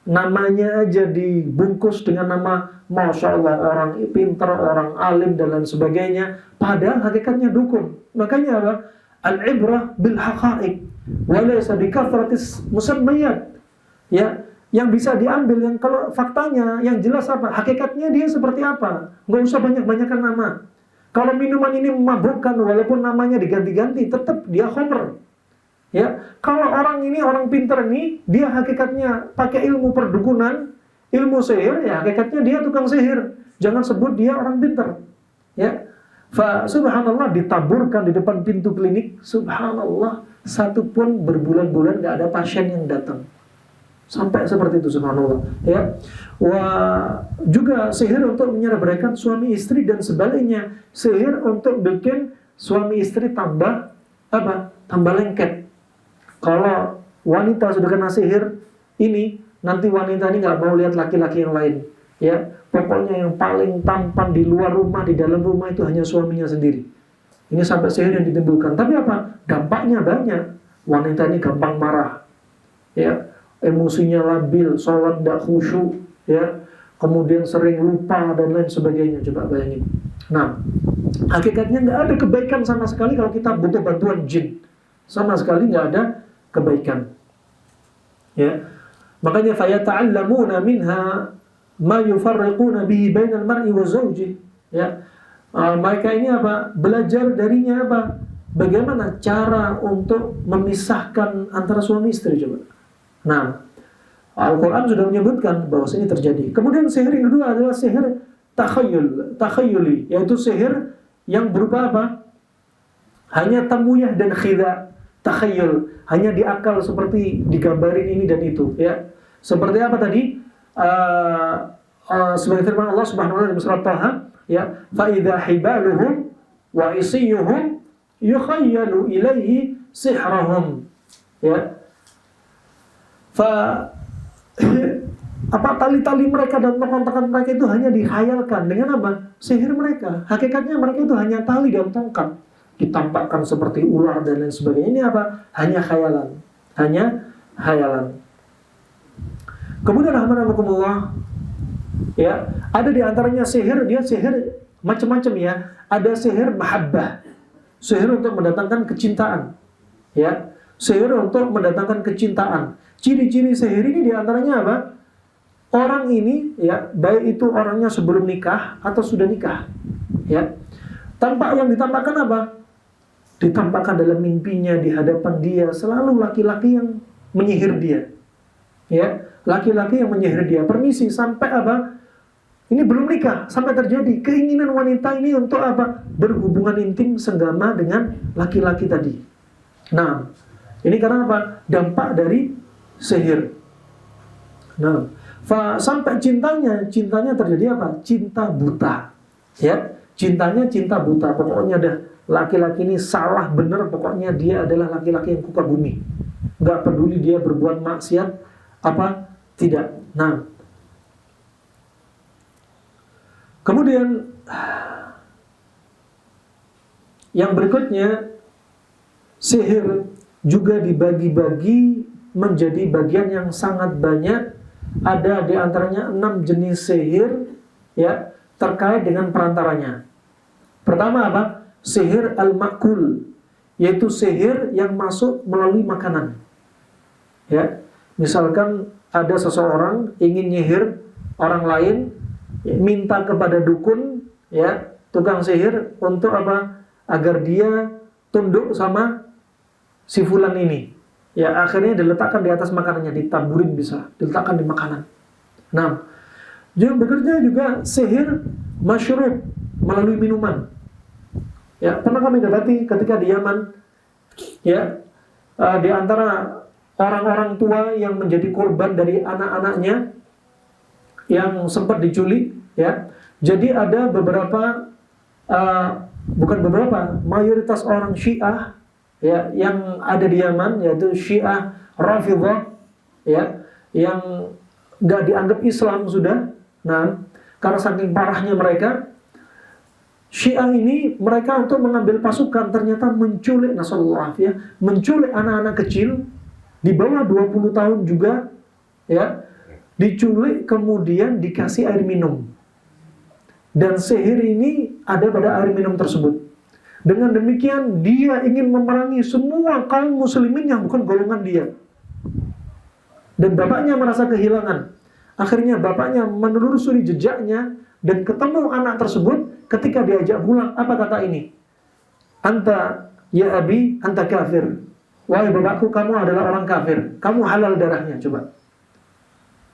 Namanya aja dibungkus dengan nama Masya Allah, orang pintar, orang alim dan lain sebagainya. Padahal hakikatnya dukun. Makanya apa? Al-ibrah bil haqa'iq wa laysa bi kathratis musammayat. Ya, yang bisa diambil, yang kalau faktanya yang jelas apa, hakikatnya dia seperti apa, nggak usah banyak-banyakan nama. Kalau minuman ini memabukkan, walaupun namanya diganti-ganti, tetap dia khamr. Ya, kalau orang ini orang pintar nih, dia hakikatnya pakai ilmu perdukunan, ilmu sihir, ya hakikatnya dia tukang sihir. Jangan sebut dia orang pintar. Ya, subhanallah, ditaburkan di depan pintu klinik, subhanallah, satu pun berbulan-bulan nggak ada pasien yang datang. Sampai seperti itu, subhanallah. Ya. Wah, juga sihir untuk menyerai-beraikan suami istri dan sebaliknya. Sihir untuk bikin suami istri tambah apa? Tambah lengket. Kalau wanita sudah kena sihir ini, nanti wanita ini nggak mau lihat laki-laki yang lain. Ya, pokoknya yang paling tampan di luar rumah, di dalam rumah itu hanya suaminya sendiri. Ini sampai sihir yang ditimbulkan. Tapi apa? Dampaknya banyak. Wanita ini gampang marah. Ya. Emosinya labil, sholat tidak khusyuk, ya, kemudian sering lupa dan lain sebagainya. Coba bayangin. Nah, hakikatnya nggak ada kebaikan sama sekali kalau kita butuh bantuan jin. Sama sekali nggak ada kebaikan. Ya, makanya fayata'allamuna minha ma yufarriquna bihi bainal mar'i wa zawji. Ya, mereka ini apa? Belajar darinya apa? Bagaimana cara untuk memisahkan antara suami istri, coba. Nah, Al-Quran sudah menyebutkan bahwa ini terjadi. Kemudian sihir yang kedua adalah sihir takhayyuli, yaitu sihir yang berupa apa? Hanya tamuyah dan khidha. Takhayyul, hanya di akal, seperti digambarin ini dan itu. Ya, seperti apa tadi? Sebagai firman Allah Subhanahu wa taala dalam surat Taha, ya, fa idza hibaluhum wa isiyuhum yukhayyalu ilaihi sihrahum. Ya. Apa tali-tali mereka dan tongkat-tongkat mereka itu hanya dihayalkan dengan apa? Sihir mereka. Hakikatnya mereka itu hanya tali dan tongkat ditampakkan seperti ular dan lain sebagainya. Ini apa? Hanya khayalan. Hanya khayalan. Kemudian rahmanakumullah, ya, ada di antaranya sihir, dia sihir macam-macam, ya. Ada sihir mahabbah. Sihir untuk mendatangkan kecintaan. Ya. Sihir untuk mendatangkan kecintaan. Ciri-ciri sihir ini diantaranya apa? Orang ini, ya, baik itu orangnya sebelum nikah atau sudah nikah, ya, tampak yang ditampakkan apa? Ditampakkan dalam mimpinya, di hadapan dia selalu laki-laki yang menyihir dia, ya, laki-laki yang menyihir dia. Permisi, sampai apa? Ini belum nikah, sampai terjadi keinginan wanita ini untuk apa? Berhubungan intim senggama dengan laki-laki tadi. Nah, ini karena apa? Dampak dari sihir. Nah, sampai cintanya terjadi apa? Cinta buta. Ya, cintanya cinta buta. Pokoknya dah laki-laki ini salah benar, pokoknya dia adalah laki-laki yang kuka bumi. Enggak peduli dia berbuat maksiat apa tidak. Nah, kemudian yang berikutnya, sihir juga dibagi-bagi menjadi bagian yang sangat banyak ada di antaranya 6 jenis sihir ya terkait dengan perantaranya. Pertama apa? Sihir al-ma'kul, yaitu sihir yang masuk melalui makanan. Ya, misalkan ada seseorang ingin nyihir orang lain, minta kepada dukun, ya, tukang sihir untuk apa? Agar dia tunduk sama si fulan ini. Ya, akhirnya diletakkan di atas makanannya, ditaburin bisa, diletakkan di makanan. Nah, bekerja juga sihir masyrub melalui minuman. Ya, pernah kami dapati ketika di Yaman, ya, di antara orang-orang tua yang menjadi korban dari anak-anaknya yang sempat diculik, ya. Jadi ada beberapa, bukan beberapa, mayoritas orang Syiah, ya, yang ada di Yaman, yaitu Syiah Rafidhah, ya, yang nggak dianggap Islam sudah. Nah, karena saking parahnya mereka, Syiah ini mereka untuk mengambil pasukan ternyata menculik, nasallallahu ya, menculik anak-anak kecil di bawah 20 tahun juga, ya, diculik kemudian dikasih air minum. Dan sihir ini ada pada air minum tersebut. Dengan demikian dia ingin memerangi semua kaum muslimin yang bukan golongan dia. Dan bapaknya merasa kehilangan. Akhirnya bapaknya menelusuri jejaknya dan ketemu anak tersebut. Ketika diajak pulang, apa kata ini? Anta ya abi, anta kafir. Wahai bapakku, kamu adalah orang kafir. Kamu halal darahnya, coba.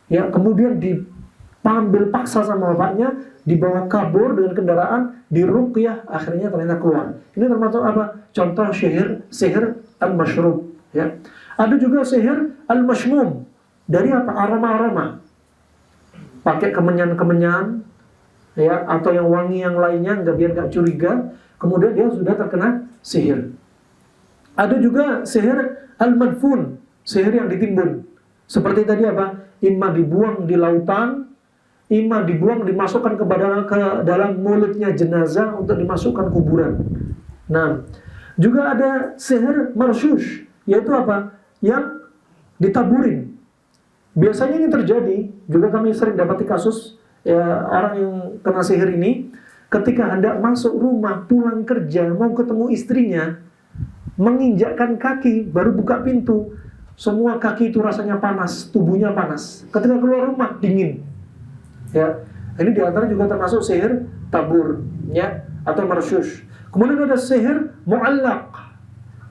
Ya, kemudian diambil paksa sama bapaknya, dibawa kabur dengan kendaraan, diruqyah, akhirnya ternyata keluar. Ini termasuk apa? Contoh sihir al-masyrub, ya. Ada juga sihir al-mashmum. Dari apa? Aroma-aroma. Pakai kemenyan-kemenyan, ya, atau yang wangi yang lainnya, biar nggak curiga, kemudian dia sudah terkena sihir. Ada juga sihir al-madfun, sihir yang ditimbun. Seperti tadi apa? Imma dibuang di lautan, imma dibuang, dimasukkan ke dalam mulutnya jenazah untuk dimasukkan kuburan. Nah, juga ada sihir marsyush, yaitu apa? Yang ditaburin. Biasanya ini terjadi, juga kami sering dapati kasus, ya, orang yang kena sihir ini ketika hendak masuk rumah, pulang kerja, mau ketemu istrinya, menginjakkan kaki, baru buka pintu, semua kaki itu rasanya panas, tubuhnya panas. Ketika keluar rumah, dingin. Ya, ini diantara juga termasuk sihir tabur, ya, atau marsyush. Kemudian ada sihir mu'allaq.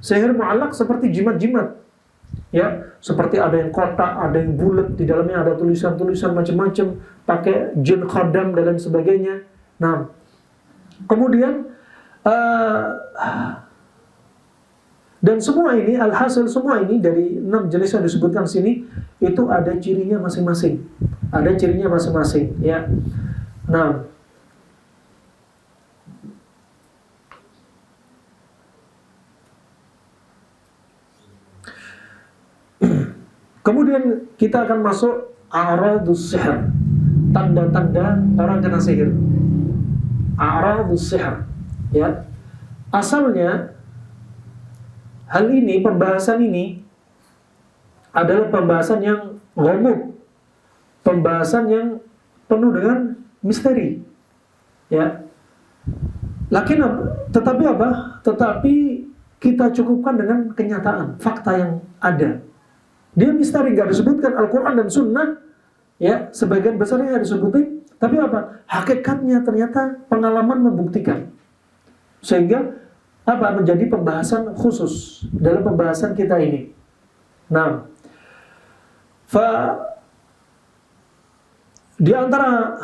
Sihir mu'allaq seperti jimat-jimat. Ya, seperti ada yang kotak, ada yang bulat, di dalamnya ada tulisan-tulisan macam-macam, pakai jin khadam dan lain sebagainya. Nah, kemudian dan semua ini, alhasil semua ini dari 6 jenis yang disebutkan sini itu ada cirinya masing-masing. Ada cirinya masing-masing, ya. Nah, kemudian kita akan masuk a'radus sihr, tanda-tanda orang kena sihir. A'radus sihr, ya. Asalnya hal ini, pembahasan ini adalah pembahasan yang ghamud, pembahasan yang penuh dengan misteri, ya. Tetapi apa? Tetapi kita cukupkan dengan kenyataan, fakta yang ada. Dia misteri, nggak disebutkan Al-Quran dan Sunnah, ya, sebagian besarnya nggak disebutin. Tapi apa? Hakikatnya ternyata pengalaman membuktikan. Sehingga apa? Menjadi pembahasan khusus dalam pembahasan kita ini. Nah, di antara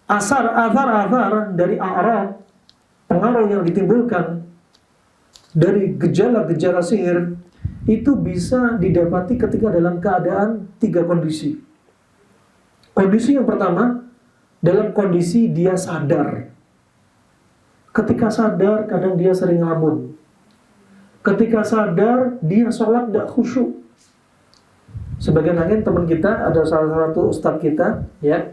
asar dari a'rad, pengaruh yang ditimbulkan dari gejala-gejala sihir, itu bisa didapati ketika dalam keadaan 3 kondisi. Kondisi yang pertama, dalam kondisi dia sadar. Ketika sadar, kadang dia sering ngelamun. Ketika sadar, dia sholat tidak khusyuk. Sebagian lagi teman kita, ada salah satu ustadz kita, ya,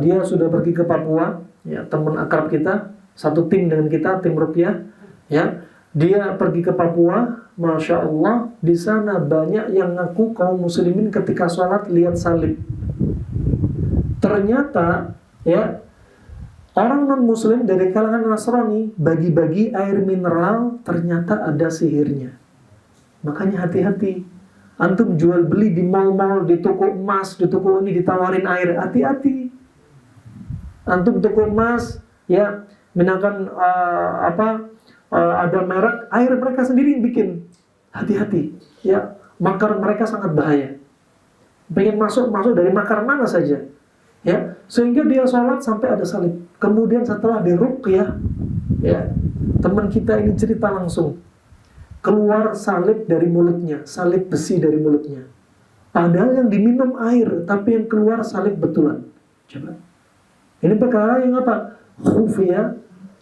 dia sudah pergi ke Papua, ya, teman akrab kita, satu tim dengan kita, tim ruqyah, ya. Dia pergi ke Papua, Masya Allah, di sana banyak yang ngaku kaum muslimin ketika sholat lihat salib. Ternyata ya, orang non-muslim dari kalangan Nasrani bagi-bagi air mineral ternyata ada sihirnya. Makanya hati-hati. Antum jual beli di mal-mal, di toko emas, di toko ini ditawarin air, hati-hati. Antum toko emas, ya, misalkan ada merek air mereka sendiri yang bikin, hati-hati. Ya, makar mereka sangat bahaya. Pengen masuk dari makar mana saja. Ya, sehingga dia sholat sampai ada salib. Kemudian setelah diruqyah, ya, teman kita ini cerita langsung. Keluar salib dari mulutnya, salib besi dari mulutnya. Padahal yang diminum air, tapi yang keluar salib betulan. Coba. Ini perkara yang apa? Khufiya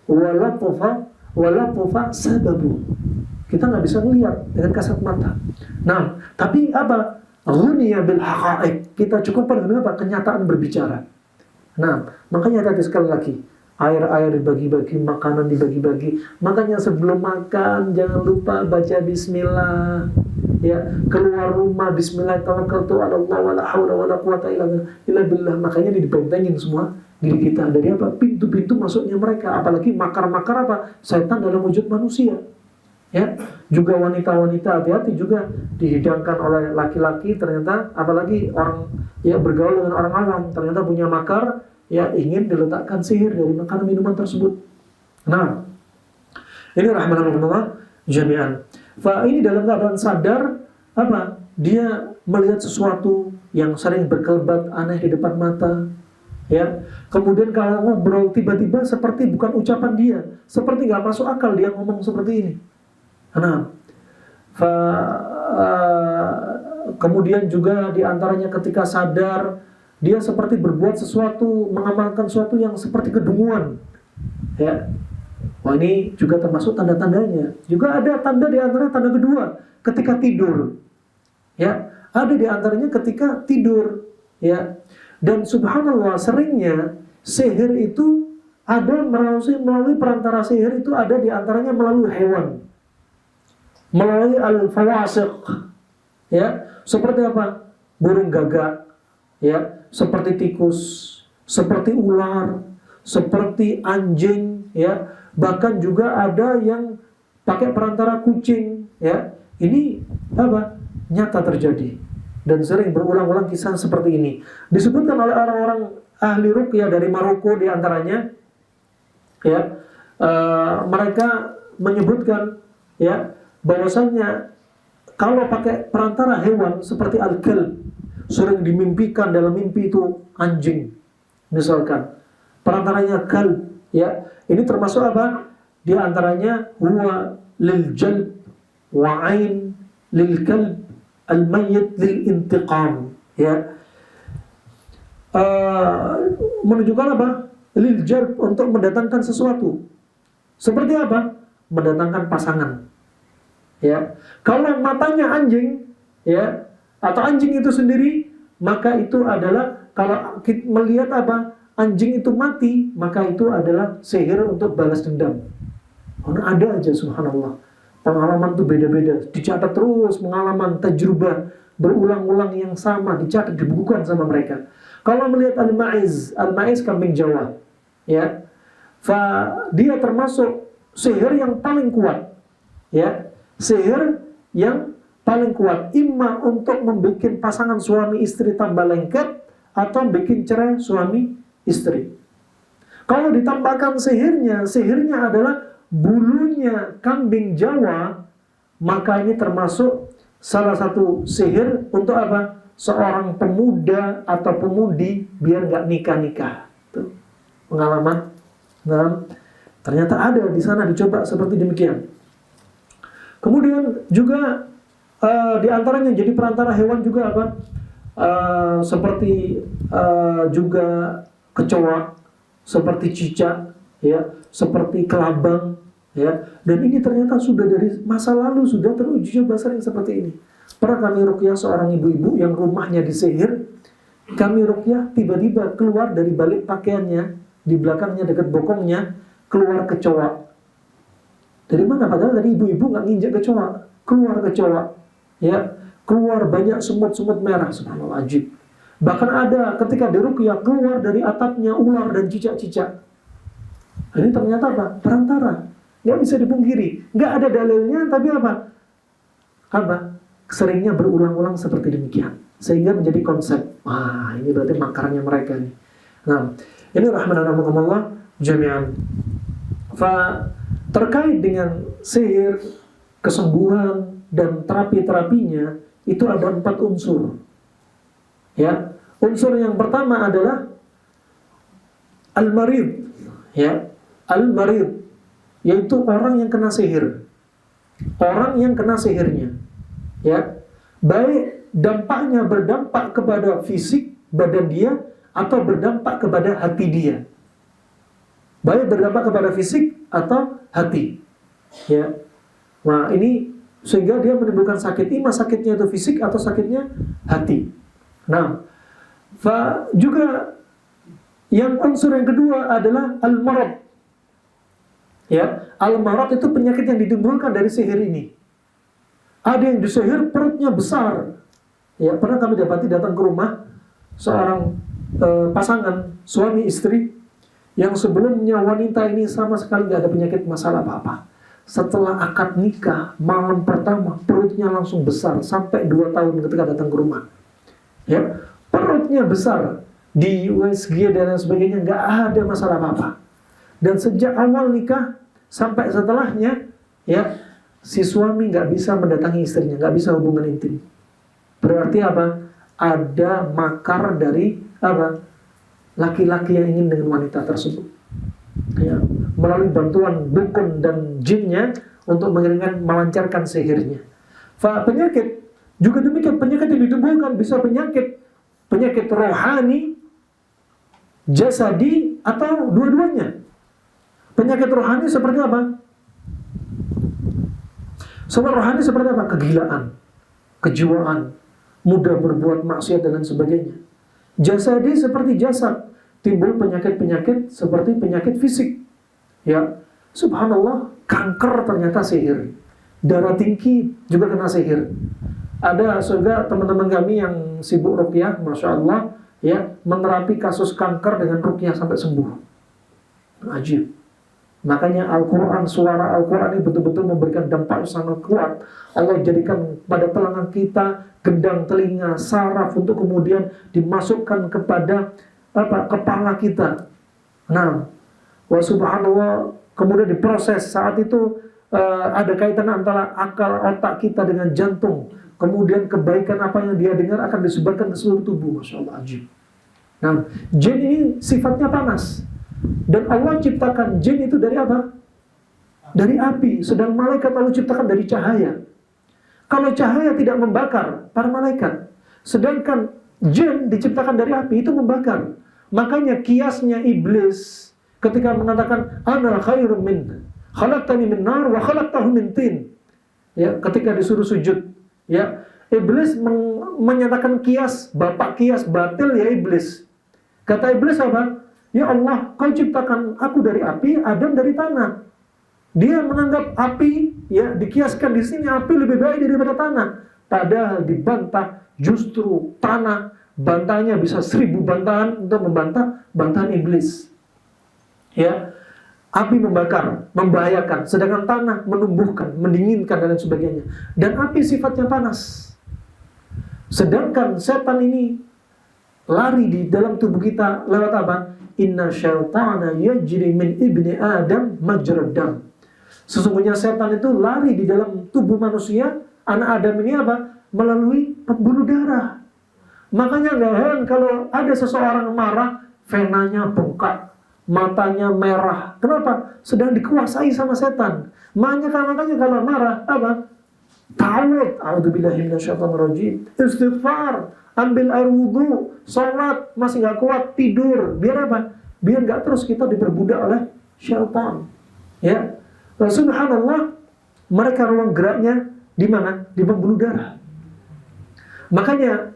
walatufa sababu. Kita nggak bisa melihat dengan kasat mata. Nah, tapi apa? Ghuniya bil haqa'iq. Kita cukupkan dengan apa? Kenyataan berbicara. Nah, makanya tadi sekali lagi, air dibagi-bagi, makanan dibagi-bagi. Makanya sebelum makan jangan lupa baca bismillah. Ya, keluar rumah bismillah tawakkaltu 'ala Allah wala haula wala quwata illa billah. Makanya dibentengin semua diri kita dari apa? Pintu-pintu masuknya mereka, apalagi makar-makar apa? Setan dalam wujud manusia. Ya, juga wanita-wanita hati-hati juga dihidangkan oleh laki-laki, ternyata apalagi orang ya bergaul dengan orang awam ternyata punya makar, ya ingin diletakkan sihir dari makanan minuman tersebut. Nah, ini rahmatullah jami'an. Fa ini dalam keadaan sadar apa? Dia melihat sesuatu yang sering berkelebat aneh di depan mata. Ya, kemudian kalau ngobrol tiba-tiba seperti bukan ucapan dia, seperti nggak masuk akal dia ngomong seperti ini. Nah, kemudian juga diantaranya ketika sadar dia seperti berbuat sesuatu, mengamalkan sesuatu yang seperti kedunguan. Ya, wah ini juga termasuk tanda-tandanya. Juga ada tanda di antara tanda kedua ketika tidur. Ya, ada di antaranya ketika tidur. Ya, dan subhanallah seringnya sihir itu ada melalui perantara sihir itu ada di antaranya melalui hewan. Melalui al-fawasiq, ya, seperti apa? Burung gagak, ya, seperti tikus, seperti ular, seperti anjing, ya, bahkan juga ada yang pakai perantara kucing, ya. Ini apa? Nyata terjadi dan sering berulang-ulang kisah seperti ini. Disebutkan oleh orang-orang ahli ruqyah dari Maroko di antaranya, ya, mereka menyebutkan, ya, bahwasanya kalau pakai perantara hewan seperti al-kalb, sering dimimpikan dalam mimpi itu anjing, misalkan perantaranya kalb, ya, ini termasuk apa? Di antaranya huwa lil jalb wa ain lil kalb al mayyit lil intiqam, ya, menunjukkan apa? Lil jalb, untuk mendatangkan sesuatu. Seperti apa? Mendatangkan pasangan. Ya, kalau matanya anjing, ya, atau anjing itu sendiri, maka itu adalah kalau kita melihat apa anjing itu mati, maka itu adalah sihir untuk balas dendam. Karena ada aja subhanallah pengalaman itu beda-beda, dicatat terus pengalaman tajrubah berulang-ulang yang sama dicatat dibukukan sama mereka. Kalau melihat al-ma'iz kambing Jawa, ya, dia termasuk sihir yang paling kuat, ya. Sihir yang paling kuat, imma untuk membuat pasangan suami istri tambah lengket atau bikin cerai suami istri. Kalau ditambahkan sihirnya adalah bulunya kambing Jawa, maka ini termasuk salah satu sihir untuk apa? Seorang pemuda atau pemudi biar nggak nikah-nikah. Tuh, pengalaman. Nah, ternyata ada di sana dicoba seperti demikian. Kemudian juga di antaranya jadi perantara hewan juga apa? Seperti juga kecoa, seperti cicak, ya, seperti kelabang, ya. Dan ini ternyata sudah dari masa lalu sudah teruji coba sering seperti ini. Pernah kami ruqyah seorang ibu-ibu yang rumahnya disihir. Kami ruqyah tiba-tiba keluar dari balik pakaiannya, di belakangnya dekat bokongnya keluar kecoa. Dari mana? Padahal tadi ibu-ibu nggak nginjak kecoa, keluar kecoa, ya, keluar banyak semut-semut merah, subhanallah, ajib. Bahkan ada ketika diruqyah keluar dari atapnya ular dan cicak-cicak. Ini ternyata apa? Perantara. Nggak bisa dipungkiri. Nggak ada dalilnya, tapi apa? Apa? Seringnya berulang-ulang seperti demikian. Sehingga menjadi konsep. Wah, ini berarti makarnya mereka nih. Nah, ini rahmatullah jami'an. Terkait dengan sihir, kesembuhan, dan terapi-terapinya, itu ada 4 unsur. Ya, unsur yang pertama adalah al-marid. Ya, al-marid, yaitu orang yang kena sihir. Orang yang kena sihirnya. Ya, baik dampaknya berdampak kepada fisik badan dia atau berdampak kepada hati dia. Baik berdampak kepada fisik atau hati. Ya. Nah, ini sehingga dia menimbulkan sakit. Ima sakitnya itu fisik atau sakitnya hati. Nah, juga yang unsur yang kedua adalah al-marad. Ya, al-marad itu penyakit yang ditimbulkan dari sihir ini. Ada yang disihir perutnya besar. Ya, pernah kami dapati datang ke rumah seorang pasangan suami istri yang sebelumnya wanita ini sama sekali tidak ada penyakit masalah apa-apa. Setelah akad nikah, malam pertama perutnya langsung besar sampai 2 tahun ketika datang ke rumah. Ya, perutnya besar, di USG dan lain sebagainya, nggak ada masalah apa-apa. Dan sejak awal nikah sampai setelahnya, ya, si suami nggak bisa mendatangi istrinya, nggak bisa hubungan intim. Berarti apa? Ada makar dari apa? Laki-laki yang ingin dengan wanita tersebut. Ya, melalui bantuan dukun dan jinnya untuk mengiringan melancarkan sihirnya. Penyakit juga demikian, penyakit yang ditimbulkan bisa penyakit rohani, jasadi, atau dua-duanya. Penyakit rohani seperti apa? Rohani seperti apa? Kegilaan, kejiwaan, mudah berbuat maksiat dan lain sebagainya. Jasadi seperti jasad, timbul penyakit-penyakit seperti penyakit fisik. Ya, subhanallah, kanker ternyata sihir. Darah tinggi juga kena sihir. Ada juga teman-teman kami yang sibuk ruqyah, masya Allah, ya, menerapi kasus kanker dengan ruqyah sampai sembuh. Ajib. Makanya Al-Quran, suara Al-Quran ini betul-betul memberikan dampak yang sangat kuat. Allah jadikan pada telinga kita gendang telinga, saraf untuk kemudian dimasukkan kepada kepala kita. Nah, wa subhanallah, kemudian diproses. Saat itu ada kaitan antara akal otak kita dengan jantung. Kemudian kebaikan apa yang dia dengar akan disebarkan ke seluruh tubuh. Masya Allah, ajib. Nah, jin ini sifatnya panas. Dan Allah ciptakan jin itu dari apa? Dari api. Sedang malaikat Allah ciptakan dari cahaya. Kalau cahaya tidak membakar para malaikat, sedangkan jin diciptakan dari api, itu membakar. Makanya kiasnya iblis ketika mengatakan ana khairum min khalaqtani min nar wa khalaqtahu min tin. Ya, ketika disuruh sujud, ya, iblis menyatakan kias, bapak kias batil, ya iblis. Kata iblis apa? Ya Allah, kau ciptakan aku dari api, Adam dari tanah. Dia menganggap api, ya, dikiaskan di sini api lebih baik daripada tanah. Padahal dibantah justru tanah. Bantahnya bisa 1000 bantahan untuk membantah bantahan iblis. Ya, api membakar, membahayakan, sedangkan tanah menumbuhkan, mendinginkan dan lain sebagainya. Dan api sifatnya panas. Sedangkan setan ini lari di dalam tubuh kita lewat apa? Inna syaitana yajri min ibni Adam majrad dam. Sesungguhnya setan itu lari di dalam tubuh manusia, anak Adam ini apa? Melalui pembuluh darah. Makanya nggak heran kalau ada seseorang marah, venanya bengkak, matanya merah. Kenapa? Sedang dikuasai sama setan. Makanya kalau marah apa? Ta'awud, a'udzubillahi minasyaitonirrajim, istighfar, ambil air wudu, sholat, masih nggak kuat, tidur. Biar apa? Biar nggak terus kita diperbudak oleh syaitan. Ya, subhanallah, mereka ruang geraknya di mana? Di pembuluh darah. Makanya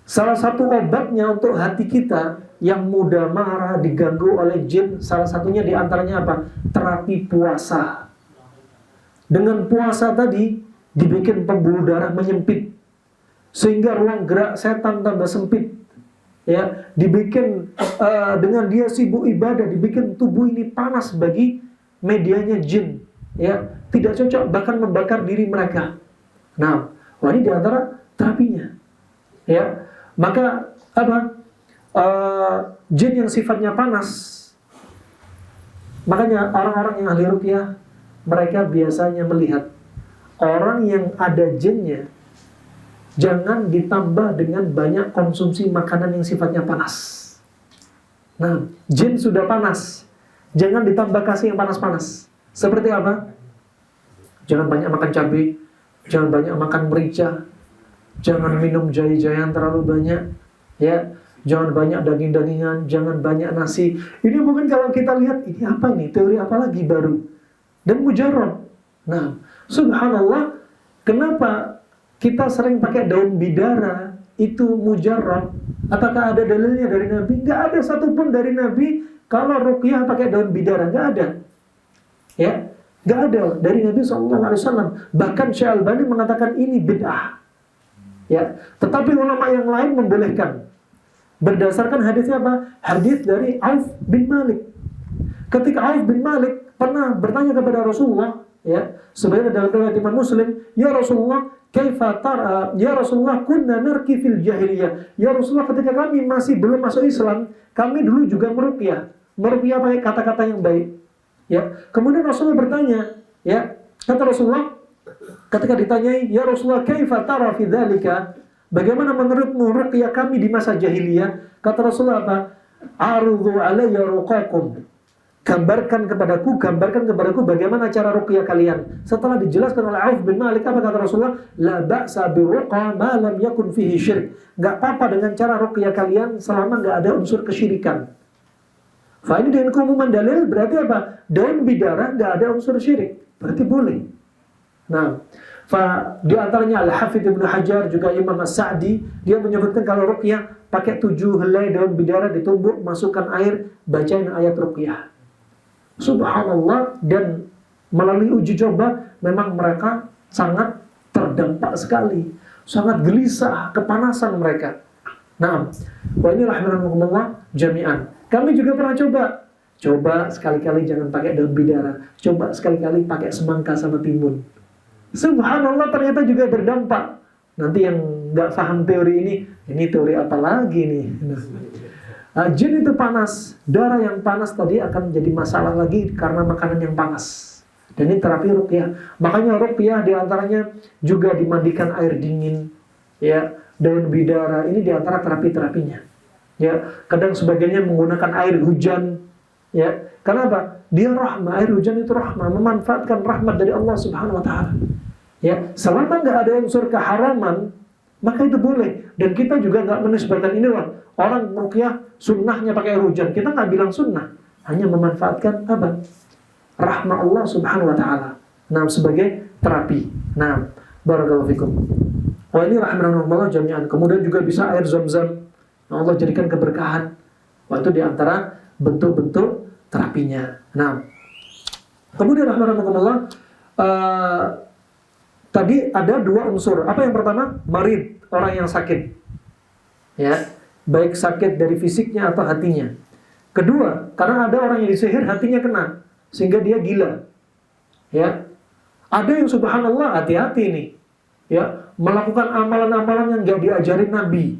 salah satu obatnya untuk hati kita yang mudah marah, diganggu oleh jin, salah satunya diantaranya apa? Terapi puasa. dengan puasa tadi dibikin pembuluh darah menyempit, sehingga ruang gerak setan tambah sempit. Ya, dibikin dengan dia sibuk ibadah, dibikin tubuh ini panas bagi medianya jin. Ya, tidak cocok, bahkan membakar diri mereka. Nah, ini diantara terapinya. Ya, maka apa? Jin yang sifatnya panas. Makanya orang-orang yang ahli ruqyah, mereka biasanya melihat orang yang ada jinnya, jangan ditambah dengan banyak konsumsi makanan yang sifatnya panas. Nah, jin sudah panas, jangan ditambah kasih yang panas-panas. Seperti apa? Jangan banyak makan cabai, jangan banyak makan merica, jangan minum jahe-jahean terlalu banyak, ya. Jangan banyak daging-dagingan, jangan banyak nasi. Ini mungkin kalau kita lihat, ini apa ini? Teori apa lagi baru? Dan mujarrab. Nah, subhanallah, kenapa kita sering pakai daun bidara itu mujarrab? Apakah ada dalilnya dari Nabi? Nggak ada satupun dari Nabi kalau ruqyah pakai daun bidara, nggak ada. Ya, nggak ada dari Nabi SAW. Bahkan Syekh Albani mengatakan ini bid'ah. Ya, tetapi ulama yang lain membolehkan. Berdasarkan hadisnya apa? Hadis dari Auf bin Malik. Ketika Auf bin Malik pernah bertanya kepada Rasulullah, ya, sebenarnya dalam riwayat Imam Muslim, ya Rasulullah, kaifa tara, ya Rasulullah, kunna narki fil jahiliyah. Ya Rasulullah, ketika kami masih belum masuk Islam, kami dulu juga meruqyah. Meruqyah pakai kata-kata yang baik. Ya. Kemudian Rasulullah bertanya, ya, kata Rasulullah, ketika ditanyai, ya Rasulullah, kaifa tara fi dzalika? Bagaimana menurutmu ruqyah kami di masa jahiliyah? Kata Rasulullah apa? Arudhu alayya ruqakum. Gambarkan kepadaku bagaimana cara ruqyah kalian. Setelah dijelaskan oleh Auf bin Malik, apa kata Rasulullah? La ba'sa biruqa ma lam yakun fihi syirk. Enggak apa-apa dengan cara ruqyah kalian selama enggak ada unsur kesyirikan. Fa ini dengan keumuman dalil berarti apa? Daun bidara enggak ada unsur syirik. Berarti boleh. Nah, di antaranya Al-Hafidz Ibnu Hajar, juga Imam As-Sa'di, dia menyebutkan kalau ruqyah pakai 7 helai daun bidara ditumbuk, masukkan air, bacain ayat ruqyah. Subhanallah, dan melalui uji coba memang mereka sangat terdampak sekali, sangat gelisah, kepanasan mereka. Nah, wa ini rahimahumullah jami'an. Kami juga pernah coba sekali-kali jangan pakai daun bidara, coba sekali-kali pakai semangka sama timun. Subhanallah, ternyata juga berdampak. Nanti yang nggak paham teori ini teori apa lagi nih? Jin itu panas, darah yang panas tadi akan jadi masalah lagi karena makanan yang panas. Dan ini terapi ruqyah. Makanya ruqyah diantaranya juga dimandikan air dingin, ya, daun bidara. Ini diantara terapi-terapinya. Ya, kadang sebagiannya menggunakan air hujan. Ya, kenapa? Dia rahmah, air hujan itu rahmah, memanfaatkan rahmat dari Allah Subhanahu wa taala. Ya, selama enggak ada unsur keharaman, maka itu boleh. Dan kita juga enggak menisbahkan inilah orang ruqyah sunnahnya pakai air hujan. Kita enggak bilang sunnah, hanya memanfaatkan apa? Rahmat Allah Subhanahu wa taala. Nah, sebagai terapi. Nah, barakallahu fikum. Oh, ini rahmatullah jami'an. Kemudian juga bisa air Zam-Zam. Allah jadikan keberkahan. Wah, itu diantara bentuk-bentuk terapinya. Nah, kemudian rahmatullah, tadi ada 2 unsur. Apa yang pertama? Marid, orang yang sakit. Ya, baik sakit dari fisiknya atau hatinya. Kedua, karena ada orang yang disihir hatinya kena sehingga dia gila. Ya. Ada yang subhanallah hati-hati nih. Ya, melakukan amalan-amalan yang enggak diajarin Nabi.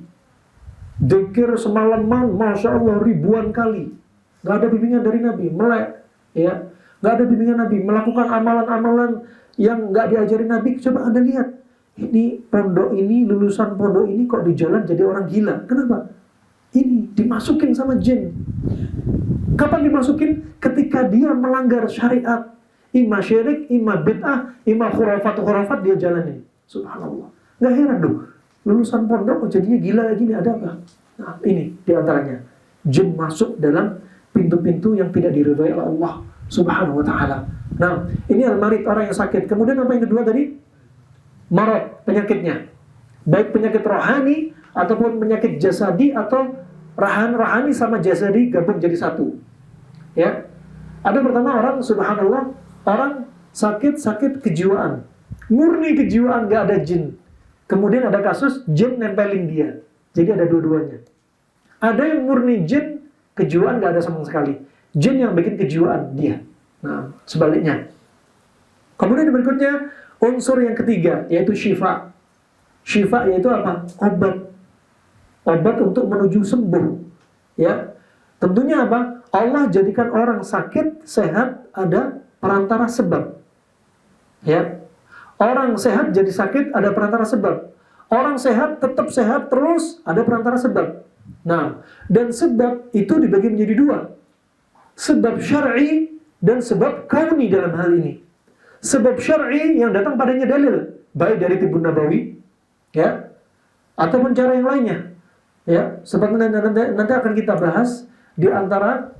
Dzikir semalaman, Masya Allah, ribuan kali. Nggak ada bimbingan dari Nabi, melek. Ya, nggak ada bimbingan Nabi. Melakukan amalan-amalan yang nggak diajarin Nabi. Coba Anda lihat. Ini pondok ini, lulusan pondok ini kok di jalan jadi orang gila. Kenapa? Ini dimasukin sama jin. Kapan dimasukin? Ketika dia melanggar syariat. Ima syirik, ima bid'ah, ima khurafat dia jalanin. Subhanallah. Nggak heran dong. Lulusan pondok jadinya gila gini, ada apa? Nah, ini diantaranya. Jin masuk dalam pintu-pintu yang tidak diridhai oleh Allah Subhanahu wa taala. Nah, ini al-marid, orang yang sakit. Kemudian apa yang kedua tadi? Marad, penyakitnya. Baik penyakit rohani ataupun penyakit jasadi, atau rohani sama jasadi gabung jadi satu. Ya. Ada pertama orang subhanallah, orang sakit kejiwaan, murni kejiwaan, nggak ada jin. Kemudian ada kasus jin nempelin dia. Jadi ada dua-duanya. Ada yang murni jin, kejiwaan nggak ada sama sekali. Jin yang bikin kejiwaan dia. Nah, sebaliknya. Kemudian berikutnya, unsur yang ketiga, yaitu syifa. Syifa yaitu apa? Obat. Obat untuk menuju sembuh. Ya. Tentunya apa? Allah jadikan orang sakit, sehat, ada perantara sebab. Ya. Orang sehat jadi sakit, ada perantara sebab. Orang sehat tetap sehat terus, ada perantara sebab. Nah, dan sebab itu dibagi menjadi dua. Sebab syar'i dan sebab kauni dalam hal ini. Sebab syar'i yang datang padanya dalil, baik dari Tibbun Nabawi, ya, ataupun cara yang lainnya. Ya, sebab nanti akan kita bahas di antara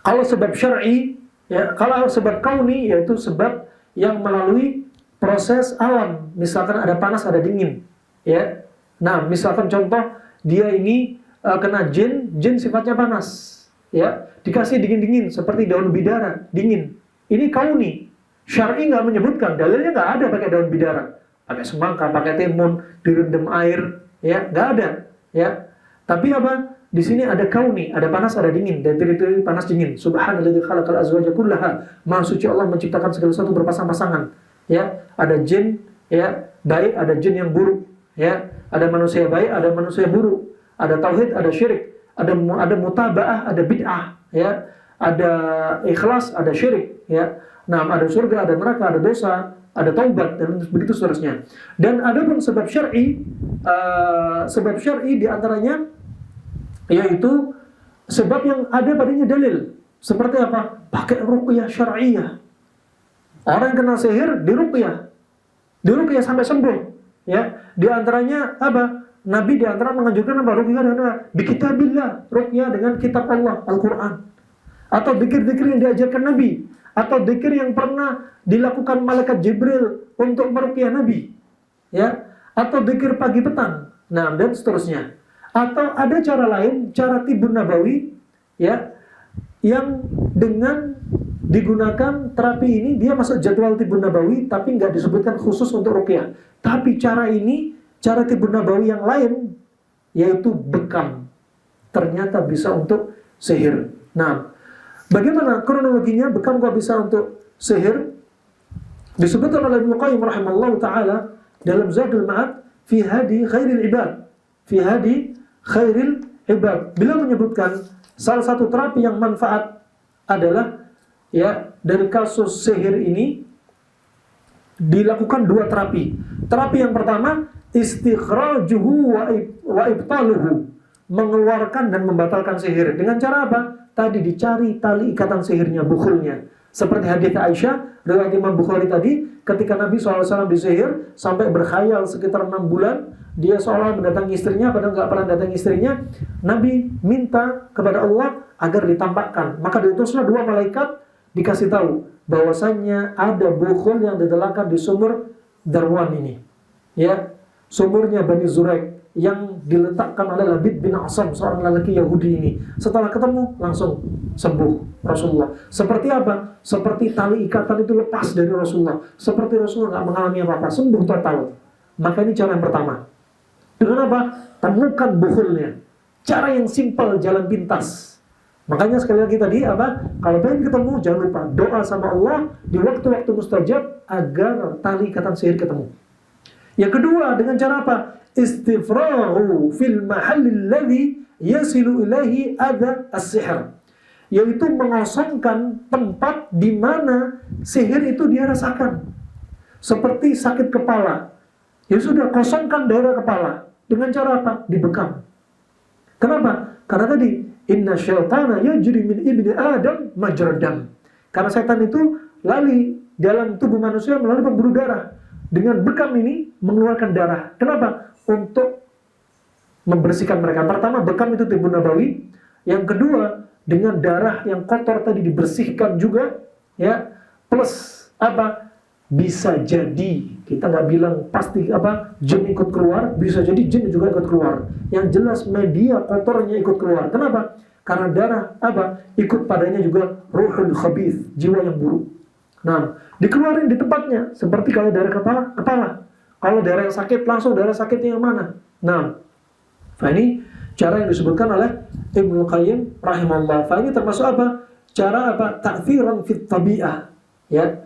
kalau sebab syar'i, ya, kalau sebab kauni yaitu sebab yang melalui proses alam, misalkan ada panas, ada dingin, ya. Nah, misalkan contoh dia ini kena jin sifatnya panas, ya, dikasih dingin-dingin seperti daun bidara, dingin. Ini kauni. Syar'i nggak menyebutkan, dalilnya nggak ada pakai daun bidara, pakai semangka, pakai timun, direndam air, ya, nggak ada, ya. Tapi apa? Di sini ada kauni, ada panas, ada dingin, dan itu panas dingin. Subhanalladzi khalaqal azwaja kullaha. Maha suci Allah menciptakan segala sesuatu berpasang-pasangan. Ya, ada jin ya baik, ada jin yang buruk, ya. Ada manusia baik, ada manusia buruk. Ada tauhid, ada syirik, ada mutabaah, ada bid'ah, ya. Ada ikhlas, ada syirik, ya. Nah, ada surga, ada neraka, ada dosa, ada taubat, dan begitu seterusnya. Dan ada pun sebab syar'i di antaranya yaitu sebab yang ada padanya dalil. Seperti apa? Pakai ruqyah syar'iyah. Orang yang kena sihir diruqyah sampai sembuh. Ya, di antaranya apa? Nabi di antara menganjurkan apa? Ruqyah dengan apa? Bikitabillah, ruqyah dengan kitab Allah, Al-Qur'an. Atau zikir-zikir yang diajarkan Nabi, atau zikir yang pernah dilakukan malaikat Jibril untuk meruqyah Nabi. Ya, atau zikir pagi petang. Nah, dan seterusnya. Atau ada cara lain, cara Tibbun Nabawi, ya, yang dengan digunakan terapi ini, dia masuk jadwal Tibbun Nabawi, tapi nggak disebutkan khusus untuk ruqyah. Tapi cara ini, cara Tibbun Nabawi yang lain, yaitu bekam. Ternyata bisa untuk sihir. Nah, bagaimana kronologinya bekam kok bisa untuk sihir? Disebutkan oleh Ibnu Qayyim rahimahullah ta'ala dalam Zadul Ma'ad fi hadi khairil ibad. Fi hadi khairil ibad. Beliau menyebutkan salah satu terapi yang manfaat adalah, ya, dari kasus sihir ini dilakukan dua terapi. Terapi yang pertama, istikhrajuhu wa ibtaluhu, mengeluarkan dan membatalkan sihir. Dengan cara apa? Tadi dicari tali ikatan sihirnya, bukhulnya. Seperti hadits Aisyah, riwayat Imam Bukhari tadi, ketika Nabi SAW disihir sampai berkhayal sekitar 6 bulan, dia seolah mendatangi istrinya, padahal nggak pernah datangi istrinya. Nabi minta kepada Allah agar ditampakkan. Maka diutuslah 2 malaikat, dikasih tahu bahwasannya ada bukhul yang ditelakan di sumur Darwan ini, ya, sumurnya Bani Zuraik yang diletakkan oleh Labid bin Asam, seorang lelaki Yahudi ini. Setelah ketemu langsung sembuh Rasulullah. Seperti apa? Seperti tali ikatan itu lepas dari Rasulullah. Seperti Rasulullah nggak mengalami apa-apa, sembuh total. Maka ini cara yang pertama. Dengan apa? Temukan bukhulnya. Cara yang simpel, jalan pintas. Makanya sekali lagi tadi apa? Kalau pengen ketemu, jangan lupa doa sama Allah di waktu-waktu mustajab agar tali ikatan sihir ketemu. Yang kedua, dengan cara apa? Istifrahu fil mahallil ladzi yasilu ilaihi adha as-sihr. Yaitu mengosongkan tempat di mana sihir itu dia rasakan. Seperti sakit kepala. Ya sudah, kosongkan daerah kepala. Dengan cara apa? Dibekam. Kenapa? Karena tadi, inna syaitana yajri min ibni Adam majrad dam. Karena setan itu lari dalam tubuh manusia melalui pembuluh darah. Dengan bekam ini mengeluarkan darah. Kenapa? Untuk membersihkan mereka. Pertama, bekam itu Tibbun Nabawi. Yang kedua, dengan darah yang kotor tadi dibersihkan juga, ya. Plus apa? Bisa jadi, kita nggak bilang pasti apa jin ikut keluar, bisa jadi jin juga ikut keluar. Yang jelas media kotornya ikut keluar. Kenapa? Karena darah apa? Ikut padanya juga ruhul khabith, jiwa yang buruk. Nah, dikeluarin di tempatnya. Seperti kalau daerah kepala. Kalau daerah yang sakit, langsung daerah sakitnya yang mana. Nah, ini cara yang disebutkan oleh Ibnu Qayyim rahimahullah. Ini termasuk apa? Cara apa? Ta'thiran fit tabi'ah. Ya.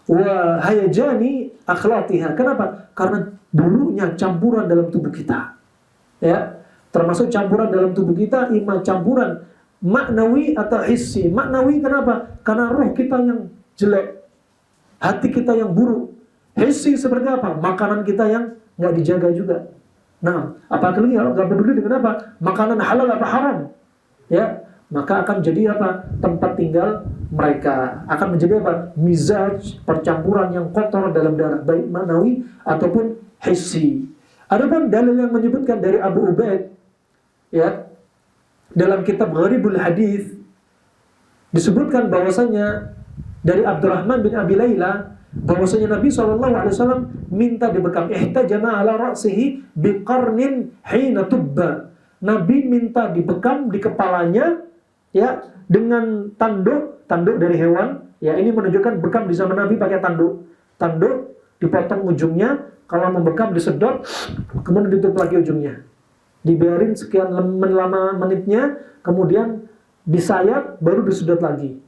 Wa hayajani akhlatiha. Kenapa? Karena bulunya campuran dalam tubuh kita. Ya. Termasuk campuran dalam tubuh kita, ima campuran maknawi atau hissi. Maknawi kenapa? Karena roh kita yang jelek, hati kita yang buruk. Hissi seperti apa? Makanan kita yang nggak dijaga juga. Nah, apalagi nggak peduli dengan apa? Makanan halal apa haram, ya, maka akan jadi apa? Tempat tinggal mereka akan menjadi apa? Mizaj, percampuran yang kotor dalam darah, baik manawi ataupun hissi. Adapun dalil yang menyebutkan dari Abu Ubaid, ya, dalam kitab Gharibul Hadis disebutkan bahwasanya dari Abdurrahman bin Abi Layla bahwasanya Nabi SAW minta dibekam. Ihtajama ala ra'sihi biqarnin hina tubba. Nabi minta dibekam di kepalanya, ya, dengan tanduk dari hewan. Ya, ini menunjukkan bekam di zaman Nabi pakai tanduk. Tanduk dipotong ujungnya, kalau membekam disedot, kemudian ditutup lagi ujungnya. Dibiarin sekian lama menitnya, kemudian disayat, baru disedot lagi.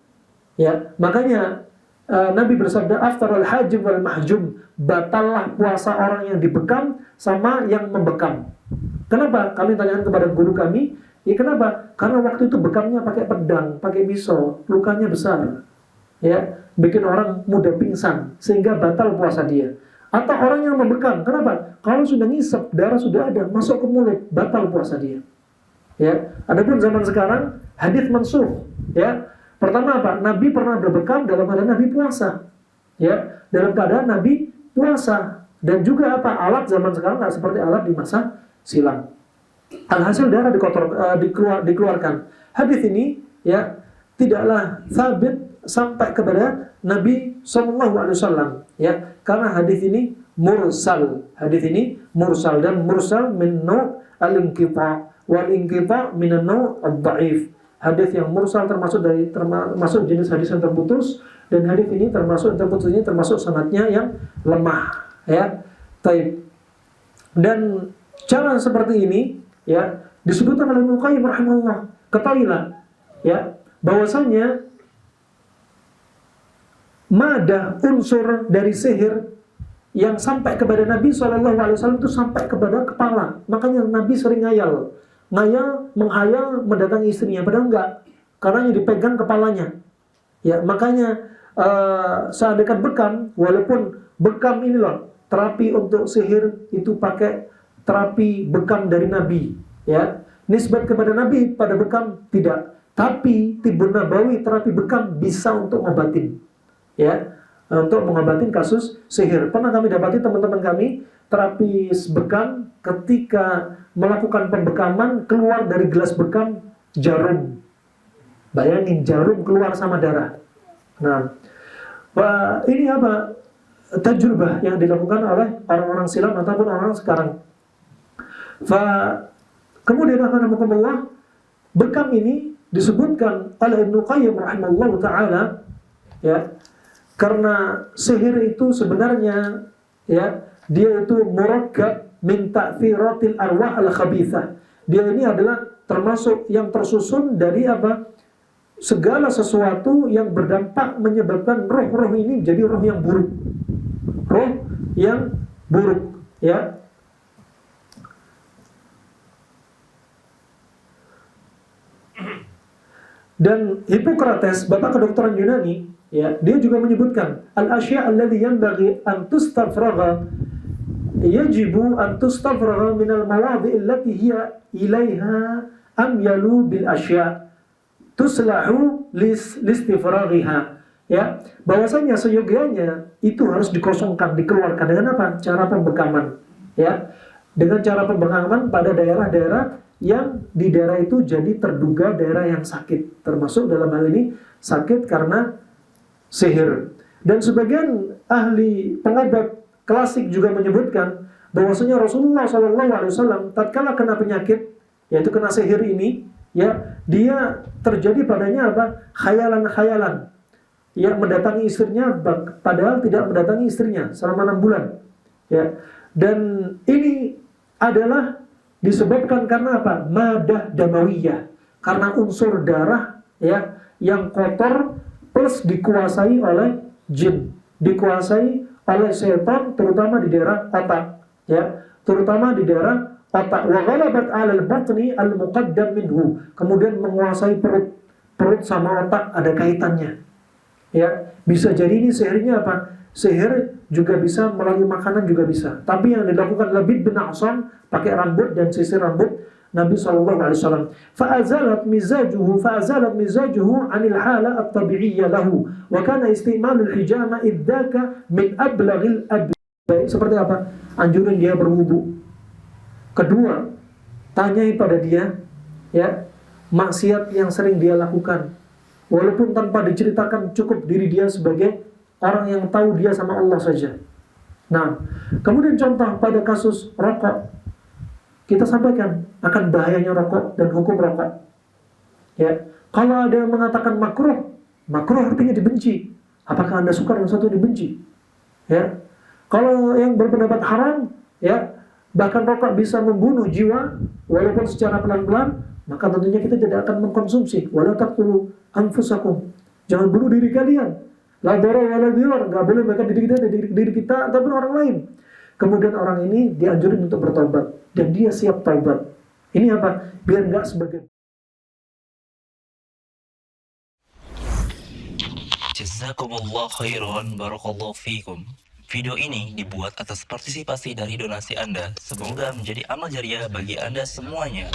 Ya, makanya Nabi bersabda, aftarul hajim wal mahjum, batallah puasa orang yang dibekam sama yang membekam. Kenapa? Kami tanyakan kepada guru kami, ya kenapa? Karena waktu itu bekamnya pakai pedang, pakai pisau, lukanya besar, ya, bikin orang mudah pingsan, sehingga batal puasa dia. Atau orang yang membekam, kenapa? Kalau sudah ngisep, darah sudah ada, masuk ke mulut, batal puasa dia. Ya, adapun zaman sekarang hadits mansukh, ya. Pertama apa? Nabi pernah berbekam dalam keadaan Nabi puasa. Ya, dalam keadaan Nabi puasa. Dan juga apa? Alat zaman sekarang nggak seperti alat di masa silam. Alhasil darah dikeluarkan. Hadis ini, ya, tidaklah sabit sampai kepada Nabi SAW. Ya, karena hadis ini mursal. Hadis ini mursal, dan mursal min naw' al-inqita' wal inqita' min an-naw' ad-dha'if. Hadis yang mursal termasuk jenis hadis yang terputus, dan hadis ini termasuk sanadnya yang lemah, ya. Taib. Dan cara seperti ini, ya, disebutkan oleh Ibnu Qayyim rahimahullah. Ketahuilah, ya, bahwasanya ada unsur dari sihir yang sampai kepada Nabi SAW itu sampai kepada kepala. Makanya Nabi sering menghayal mendatangi istrinya, padahal enggak, karena yang dipegang kepalanya. Ya, makanya saat dekat bekam, walaupun bekam ini loh, terapi untuk sihir itu pakai terapi bekam dari Nabi, ya. Nisbat kepada Nabi pada bekam tidak, tapi Tibbun Nabawi terapi bekam bisa untuk ngobatin, ya, untuk mengobatin kasus sihir. Pernah kami dapati teman-teman kami terapi bekam, ketika melakukan pembekaman keluar dari gelas bekam jarum. Bayangin, jarum keluar sama darah. Nah, ini apa? Tajrubah yang dilakukan oleh orang-orang silam ataupun orang sekarang. Kemudian alhamdulillah, bekam ini disebutkan oleh Ibnu Qayyim rahimahullah ta'ala, ya, karena sihir itu sebenarnya, ya, dia itu murakkab min ta'thiratil arwah al-khabithah. Dia ini adalah termasuk yang tersusun dari apa? Segala sesuatu yang berdampak menyebabkan roh-roh ini menjadi roh yang buruk. Roh yang buruk, ya. Dan Hippocrates, bapak kedokteran Yunani, ya, dia juga menyebutkan al-asya' alladhi yanbaghi an tustafragha yajibu an tustafragha min al-mawadhi' allati hiya ilaiha amyalu bil asya' tuslahu listifraghiha. Ya, bahwasanya seyogianya itu harus dikosongkan, dikeluarkan dengan apa? Cara pembekaman, ya. Dengan cara pembekaman pada daerah-daerah yang di daerah itu jadi terduga daerah yang sakit, termasuk dalam hal ini sakit karena sihir. Dan sebagian ahli pengobat klasik juga menyebutkan bahwasanya Rasulullah SAW tatkala kena penyakit, yaitu kena sihir ini, ya, dia terjadi padanya apa? Khayalan-khayalan, yang mendatangi istrinya padahal tidak mendatangi istrinya selama 6 bulan. Ya. Dan ini adalah disebabkan karena apa? Madah damawiyah. Karena unsur darah ya yang kotor plus dikuasai oleh jin, dikuasai oleh setan terutama di daerah otak, ya, terutama di daerah otak. Wa ghalabat 'alal batni al-muqaddam minhu. Kemudian menguasai perut. Perut sama otak ada kaitannya. Ya, bisa jadi ini sihirnya apa? Sihir juga bisa melalui makanan juga bisa. Tapi yang dilakukan Labid bin A'sam pakai rambut dan sisir rambut Nabi SAW. Fa'azalat mizajuhu 'anil hala at-tabi'iyyah lahu wa kana istimalul hijama idzaka min ablaghil adbai. Seperti apa? Anjurin dia berwudu. Kedua, tanyai pada dia ya, maksiat yang sering dia lakukan. Walaupun tanpa diceritakan, cukup diri dia sebagai orang yang tahu dia sama Allah saja. Nah, kemudian contoh pada kasus rokok, kita sampaikan akan bahayanya rokok dan hukum rokok. Ya, kalau ada yang mengatakan makruh, makruh artinya dibenci. Apakah Anda suka dengan sesuatu dibenci? Ya, kalau yang berpendapat haram, ya, bahkan rokok bisa membunuh jiwa, walaupun secara pelan-pelan, maka tentunya kita tidak akan mengkonsumsi. Wala taqtulu anfusakum. Jangan bunuh diri kalian. La darar wala dirar. Enggak boleh bahkan diri kita ataupun orang lain. Kemudian orang ini dianjurin untuk bertobat dan dia siap taubat. Ini apa? Biar enggak sebagai Jazakumullah khairan, barakallahu fikum. Video ini dibuat atas partisipasi dari donasi Anda. Semoga menjadi amal jariah bagi Anda semuanya.